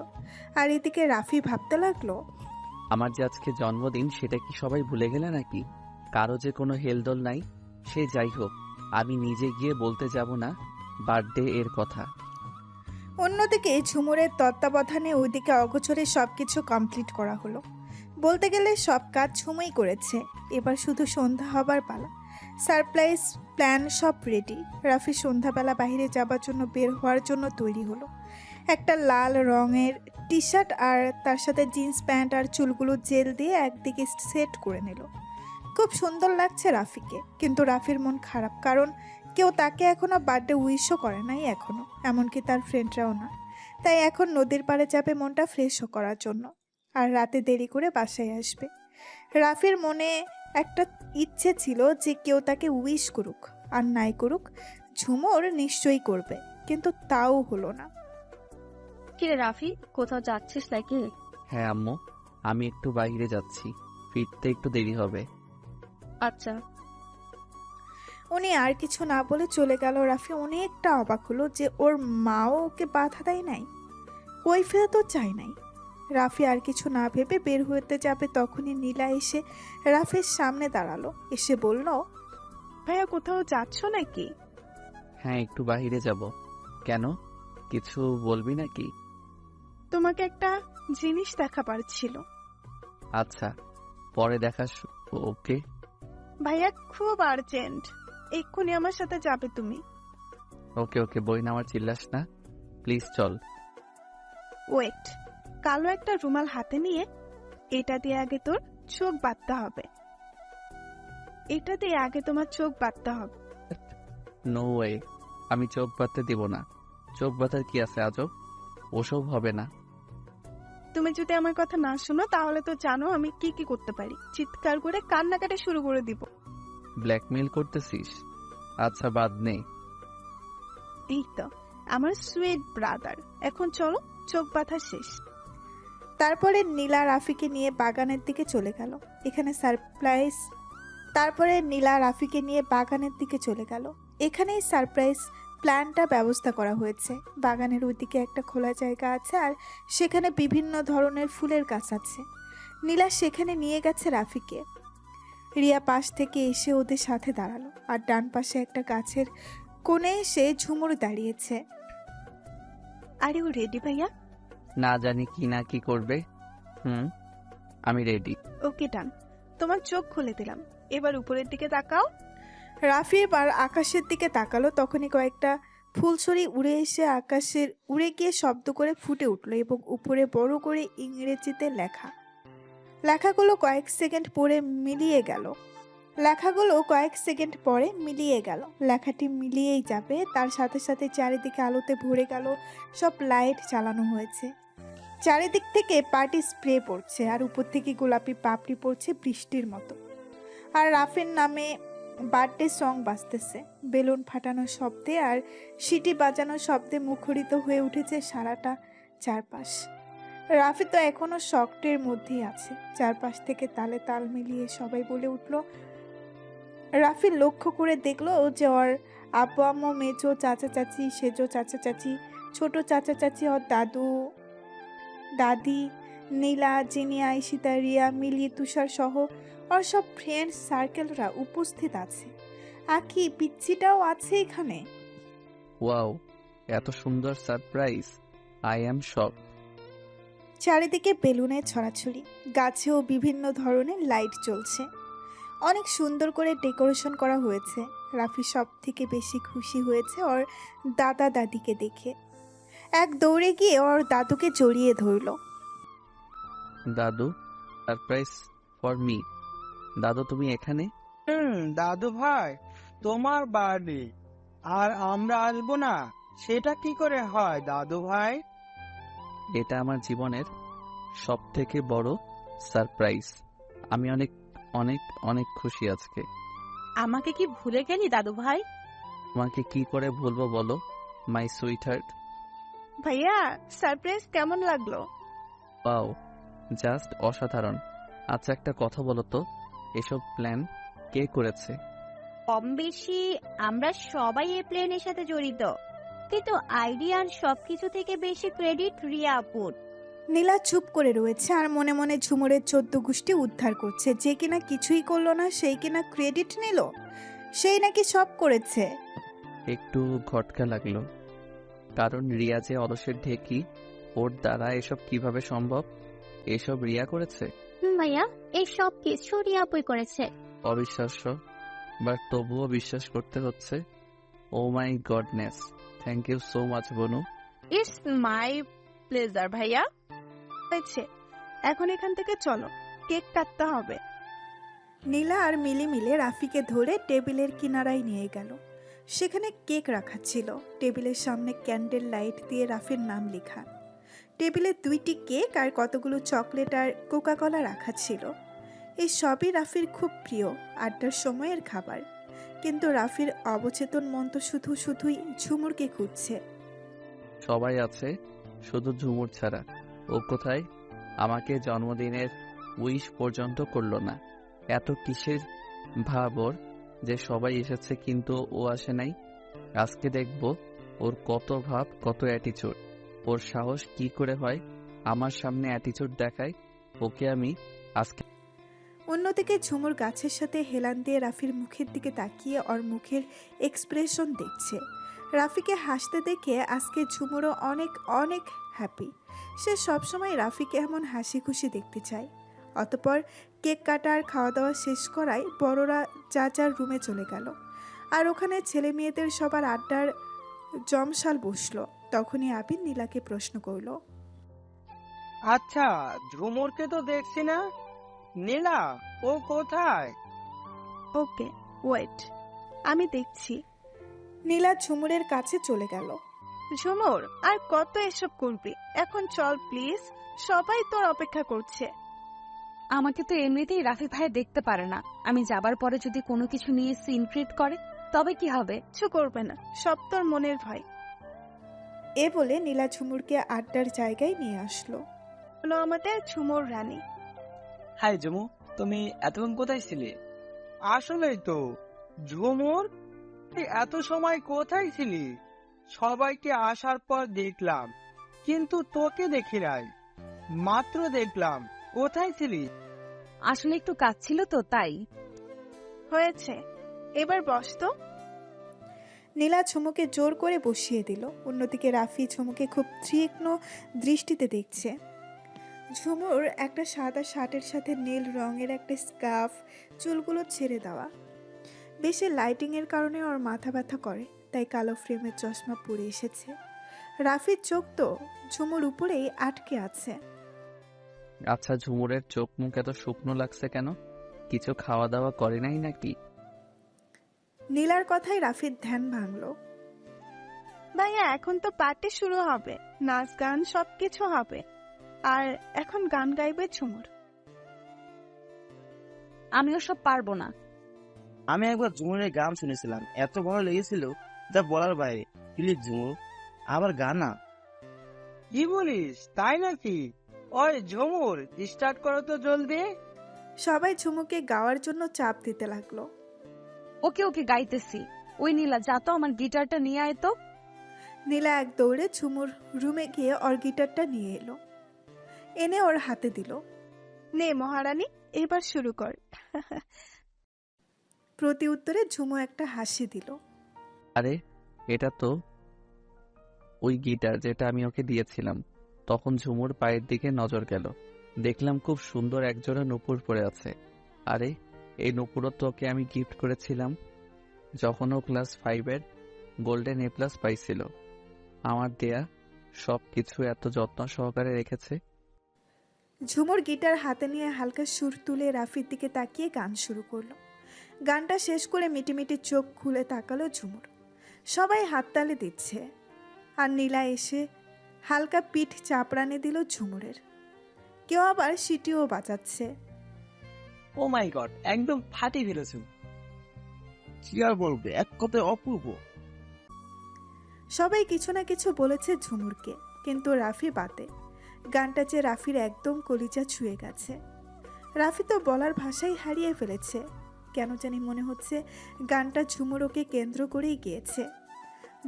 আর এদিকে রাফি ভাবতে লাগলো, আমার যে আজকে জন্মদিন, সেটা কি সবাই ভুলে গেলে নাকি? কারো যে কোনো হেলদোল নাই। সে যাই হোক, আমি নিজে গিয়ে বলতে যাব না বার্থডে এর কথা। অন্যদিকে ঝুমুরের তত্ত্বাবধানে ওইদিকে অগোচরে সবকিছু কমপ্লিট করা হলো। বলতে গেলে সব কাজ ঝুমুই করেছে। এবার শুধু সন্ধ্যা হবার পালা। সারপ্রাইজ প্ল্যান সব রেডি। রাফি সন্ধ্যাবেলা বাইরে যাবার জন্য বের হওয়ার জন্য তৈরি হলো। একটা লাল রঙের টি শার্ট আর তার সাথে জিন্স প্যান্ট আর চুলগুলো জেল দিয়ে একদিকে সেট করে নিল। খুব সুন্দর লাগছে রাফিকে, কিন্তু রাফির মন খারাপ, কারণ কেউ তাকে এখনো বার্থডে উইশও করে নাই এখনো, এমনকি তার ফ্রেন্ডরাও না। তাই এখন নদীর পাড়ে যাবে মনটা ফ্রেশও করার জন্য, আর রাতে দেরি করে বাসায় আসবে। রাফির মনে একটা ইচ্ছে ছিল যে কেউ তাকে উইশ করুক, আর নাই করুক ঝুমুর নিশ্চয়ই করবে, কিন্তু তাও হলো না। কিরে রাফি, কোথাও যাচ্ছিস নাকি? হ্যাঁ আম্মু, আমি একটু বাইরে যাচ্ছি, ফিরতে একটু দেরি হবে। আচ্ছা। উনি আর কিছু না বলে চলে গেল। রাফি অনেকটা অবাক হলো যে ওর মাও ওকে বাধা দেয় নাই, কৈফিয়ত তো চায় নাই। রাফি আর কিছু না ভেবে বের হতে যাবে, তখনই নীলা এসে রাফির সামনে দাঁড়ালো। এসে বলল, ভাইয়া কোথাও যাচ্ছ নাকি? হ্যাঁ, একটু বাইরে যাব। কেন, কিছু বলবি নাকি? তোমাকে একটা জিনিস দেখাবার ছিল। আচ্ছা, পরে ওকে। ভাইয়া খুব আর্জেন্ট, এক্ষুনি আমার সাথে যাবে তুমি। ওকে ওকে, বই না আমার, চিল্লাস না প্লিজ, চল। ওয়েট, কালো একটা রুমাল হাতে নিয়ে এটা দিয়ে আগে তোর চোখ বাঁধতে হবে। এটা দিয়ে আগে তোমার চোখ বাঁধতে হবে। নো ওয়ে, আমি চোখ বাঁধতে দিব না। চোখ বাঁধার কি আছে আজব, ওসব হবে না। তুমি যদি আমার কথা না শোনো তাহলে তো জানো আমি কি কি করতে পারি। চিৎকার করে কান্নাকাটি শুরু করে দিব। ব্ল্যাকমেল করতেছিস? আচ্ছা, বাদ নেই। এই তো আমার সুইট ব্রাদার, এখন চলো, চোখ বাঁধা শেষ। তারপরে নীলা রাফিকে নিয়ে বাগানের দিকে চলে গেল। এখানেই সারপ্রাইজ প্ল্যানটা ব্যবস্থা করা হয়েছে। বাগানের ওইদিকে একটা খোলা জায়গা আছে, আর সেখানে বিভিন্ন ধরনের ফুলের গাছ আছে। নীলা সেখানে নিয়ে গেছে রাফিকে। রিয়া পাশ থেকে এসে ওদের সাথে দাঁড়ালো, আর ডান পাশে একটা গাছের কোণে এসে ঝুমুর দাঁড়িয়েছে। আরে ও রেডি ভাইয়া? না জানি কি না কি করবে। আমি রেডি। ওকে ডান, তোমার চোখ খুলে দিলাম, এবার উপরের দিকে তাকাও। রাফি এবার আকাশের দিকে তাকালো, তখনই কয়েকটা ফুলছড়ি উড়ে গিয়ে শব্দ করে ফুটে উঠলো, এবং উপরে বড় করে ইংরেজিতে লেখাগুলো কয়েক সেকেন্ড পরে মিলিয়ে গেল। লেখাটি মিলিয়েই যাবে, তার সাথে সাথে চারিদিকে আলোতে ভরে গেল। সব লাইট চালানো হয়েছে, চারিদিক থেকে পার্টি স্প্রে পড়ছে, আর উপর থেকে গোলাপি পাপড়ি পড়ছে বৃষ্টির মতো। আর রাফির নামে বার্থডে সং বাজতেছে, বেলুন ফাটানোর শব্দে আর সিটি বাজানোর শব্দে মুখরিত হয়ে উঠেছে সারাটা চারপাশ। রাফি তো এখনো শকটের মধ্যেই আছে। চারপাশ থেকে তালে তাল মিলিয়ে সবাই বলে উঠল। রাফি লক্ষ্য করে দেখলো যে ওর আব্বু আম্মু, মেজো চাচা চাচি, সেজো চাচা চাচি, ছোট চাচা চাচি, ওর দাদু দাদি, নীলা, জিনিয়া, ঈশিতা, রিয়া, মিলি, তুষার সহ ওর সব ফ্রেন্ড সার্কেলরা উপস্থিত আছে। আকি পিচ্চিটাও আছে এখানে। ওয়াও, এত সুন্দর সারপ্রাইজ, আই অ্যাম শক। চারিদিকে বেলুনের ছড়াছড়ি, গাছেও বিভিন্ন ধরনের লাইট জ্বলছে, অনেক সুন্দর করে ডেকোরেশন করা হয়েছে। রাফি সব থেকে বেশি খুশি হয়েছে ওর দাদা দাদিকে দেখে। এক দৌড়ে গিয়ে ওর দাদুকে জড়িয়ে ধরল। দাদু, সারপ্রাইজ ফর মি। দাদু, তুমি এখানে? দাদু ভাই, তোমার বার্থডে আর আমরা আসবো না, সেটা কি করে হয় দাদু ভাই? এটা আমার জীবনের সব থেকে বড় সারপ্রাইজ। আমি অনেক অনেক অনেক খুশি আজকে। আমাকে কি ভুলে গেলি দাদু ভাই? তোমাকে কি করে ভুলবো বলো, মাই সুইট হার্ট। ভাইয়া সারপ্রাইজ কেমন লাগলো? ওয়াও, জাস্ট অসাধারণ। আচ্ছা, একটা কথা বলো তো, এসব প্ল্যান কে করেছে? কম বেশি আমরা সবাই এই প্ল্যানের সাথে জড়িত, কিন্তু আইডিয়া আর সবকিছু থেকে বেশি ক্রেডিট রিয়া আপুর। নীলা চুপ করে রয়েছে, আর মনে মনে ঝুমুরের 14 গোষ্ঠী উদ্ধার করছে। যে কিনা কিছুই করলো না, সেই কিনা ক্রেডিট নিল, সেই নাকি সব করেছে। একটু খটকা লাগলো, কারণ রিয়া যে অলসের ঢেকি, ওর দ্বারা এসব কিভাবে সম্ভব? এসব রিয়া করেছে? ভাইয়া, এই সব কিছু রিয়া আপুই করেছে। অবিশ্বাস্য, বাট তবুও বিশ্বাস করতে হচ্ছে। Oh my goodness, thank you so much বনু। ইটস মাই প্লেজার ভাইয়া। হয়েছে, এখন এখান থেকে চলো, কেক কাটতে হবে। নীলা আর মিলি মিলে রাফিকে ধরে টেবিলের কিনারায় নিয়ে গেল। সেখানে কেক রাখা ছিল, টেবিলের সামনে ক্যান্ডেল লাইট দিয়ে রাফির নাম লেখা। টেবিলে 2টি কেক আর কতগুলো চকলেট আর কোকাকোলা রাখা ছিল। এই সবই রাফির খুব প্রিয় আড্ডার সময়ের খাবার, কিন্তু রাফির অবচেতন মন তো শুধুই ঝুমুরকে খুঁজছে। সবাই আছে, শুধু ঝুমুর ছাড়া। ও কোথায়? আমাকে জন্মদিনের উইশ পর্যন্ত করলো না। এত কিসের ভাব ওর যে সবাই এসেছে কিন্তু ও আসে নাই? আজকে দেখব ওর কত ভাব, কত অ্যাটিচিউড। ওর সাহস কি করে হয় আমার সামনে অ্যাটিচিউড দেখায়? ওকে আমি আজকে। অন্যদিকে ঝুমুর গাছের সাথে হেলান দিয়ে রাফির মুখের দিকে তাকিয়ে ওর মুখের এক্সপ্রেশন দেখছে। রাফিকে হাসতে দেখে আজকে ঝুমুরও অনেক অনেক হ্যাপি। সে সবসময় রাফিকে এমন হাসি খুশি দেখতে চায়। অতঃপর কেক কাটা আর খাওয়া দাওয়া শেষ করায় বড়রা যার রুমে চলে গেল, আর ওখানে ছেলে মেয়েদের সবার আড্ডার জমশাল বসলো। তখনই আবির নীলাকে প্রশ্ন করল, আচ্ছা, ঝুমুরকে তো দেখছি না। নীলা, ও কোথায়? ওকে ওয়েট, আমি দেখছি। নীলা ঝুমুরের কাছে চলে গেল। ঝুমুর, আর কত এসব করবি? এখন চল প্লিজ, সবাই তোর অপেক্ষা করছে। আমাকে তো এমনিতেই রাফি ভাই দেখতে পারে না। আমি যাবার পরে যদি কোনো কিছু নিয়ে সিন ক্রিয়েট করে তবে কি হবে? কিছু করবে না, সব তোর মনের ভয়। এ বলে নীলা ঝুমুরকে আড্ডার জায়গায় নিয়ে আসলো। হলো আমাদের ঝুমুর রানী। হাই ঝুমু, তুমি এতক্ষণ কোথায় ছিলে? আসলেই তো ঝুমুর, তুই এত সময় কোথায় ছিলি? সবাইকে আসার পর দেখলাম, কিন্তু তোকে দেখি নাই। মাত্র দেখলাম, কোথায় ছিলি? আসলে একটু কাজ ছিল তো তাই। হয়েছে, এবার বস তো। নীলা ঝুমুকে জোর করে বসিয়ে দিল। অন্যদিকে রাফি ঝুমুকে খুব তীক্ষ্ণ দৃষ্টিতে দেখছে। ঝুমুর একটা সাদা শার্টের সাথে নীল রঙের একটা স্কার্ফ, চুলগুলো ছেড়ে দেওয়া। বেশি লাইটিংয়ের কারণে ওর মাথা ব্যথা করে, তাই কালো ফ্রেমের চশমা পরে এসেছে। রাফির চোখ তো ঝুমুর উপরেই আটকে আছে। আচ্ছা, ঝুমুরের চোখ মুখ এত শুকনো লাগছে কেন? কিছু খাওয়া দাওয়া করে নাই নাকি? নীলার কথায় রাফির ধ্যান ভাঙল। ভাইয়া, এখন তো পার্টি শুরু হবে, নাচ গান সবকিছু হবে, আর এখন গান গাইবে ঝুমুর। আমিও সব পারবো না। আমি একবার ঝুমুরের গান শুনেছিলাম, এত ভালো লেগেছিল যা বলার বাইরে। প্লিজ ঝুমুর, আবার গানা। কি বলিস, তাই নাকি? ওই ঝুমুর, স্টার্ট করো তো জলদি। সবাই ঝুমুকে গাওয়ার জন্য চাপ দিতে লাগলো। ওকে ওকে গাইতেছি। ওই নীলা, যা তো আমার গিটারটা নিয়ে আয় তো। নীলা এক দৌড়ে ঝুমুর রুমে গিয়ে ওর গিটারটা নিয়ে এলো, এনে ওর হাতে দিল। নে মহারানী, এবার শুরু কর। প্রতি উত্তরে ঝুমু একটা হাসি দিল। আরে, এটা তো ওই গিটার যেটা আমি ওকে দিয়েছিলাম। তখন ঝুমুর পায়ের দিকে নজর গেল, দেখলাম খুব সুন্দর একজোড়া নূপুর পরে আছে। আরে, এই নূপুরও তো ওকে আমি গিফট করেছিলাম যখন ও ক্লাস 5-এর গোল্ডেন A+ পাইছিল। আমার দেয়া সব কিছু এত যত্ন সহকারে রেখেছে। ঝুমুর গিটার হাতে নিয়ে হালকা সুর তুলে রাফির দিকে তাকিয়ে গান শুরু করলো। গানটা শেষ করে মিটিমিটি চোখ খুলে তাকালো ঝুমুর। সবাই হাততালি দিচ্ছে, আর নীলা এসে হালকা পিঠ চাপড়ানি দিল ঝুমুরের। কেউ আবার সিটিও বাজাচ্ছে। ও মাই গড, একদম ফাটি ফেলেছো। কি আর বলবে, এক কথায় অপূর্ব। সবাই কিছু না কিছু বলেছে ঝুমুরকে, কিন্তু রাফি বাদে। গানটা যে রাফির একদম কলিজা ছুঁয়ে গেছে। রাফি তো বলার ভাষাই হারিয়ে ফেলেছে। কেন জানি মনে হচ্ছে গানটা ঝুমুর ওকে কেন্দ্র করেই গিয়েছে।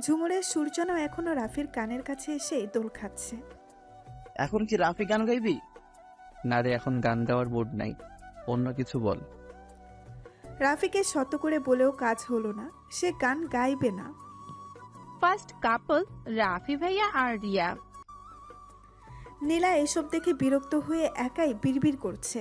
ঝুমুরের সুর যেন এখনো রাফির কানের কাছে এসে দোল খাচ্ছে। এখন কি রাফি গান গাইবি? না রে, এখন গান গাওয়ার মুড নাই, অন্য কিছু বল। রাফিকে শত করে বলেও কাজ হলো না, সে গান গাইবে না। ফার্স্ট কাপল রাফি ভাইয়া আর রিয়া। নীলা এসব দেখে বিরক্ত হয়ে একাই বিড়বিড় করছে।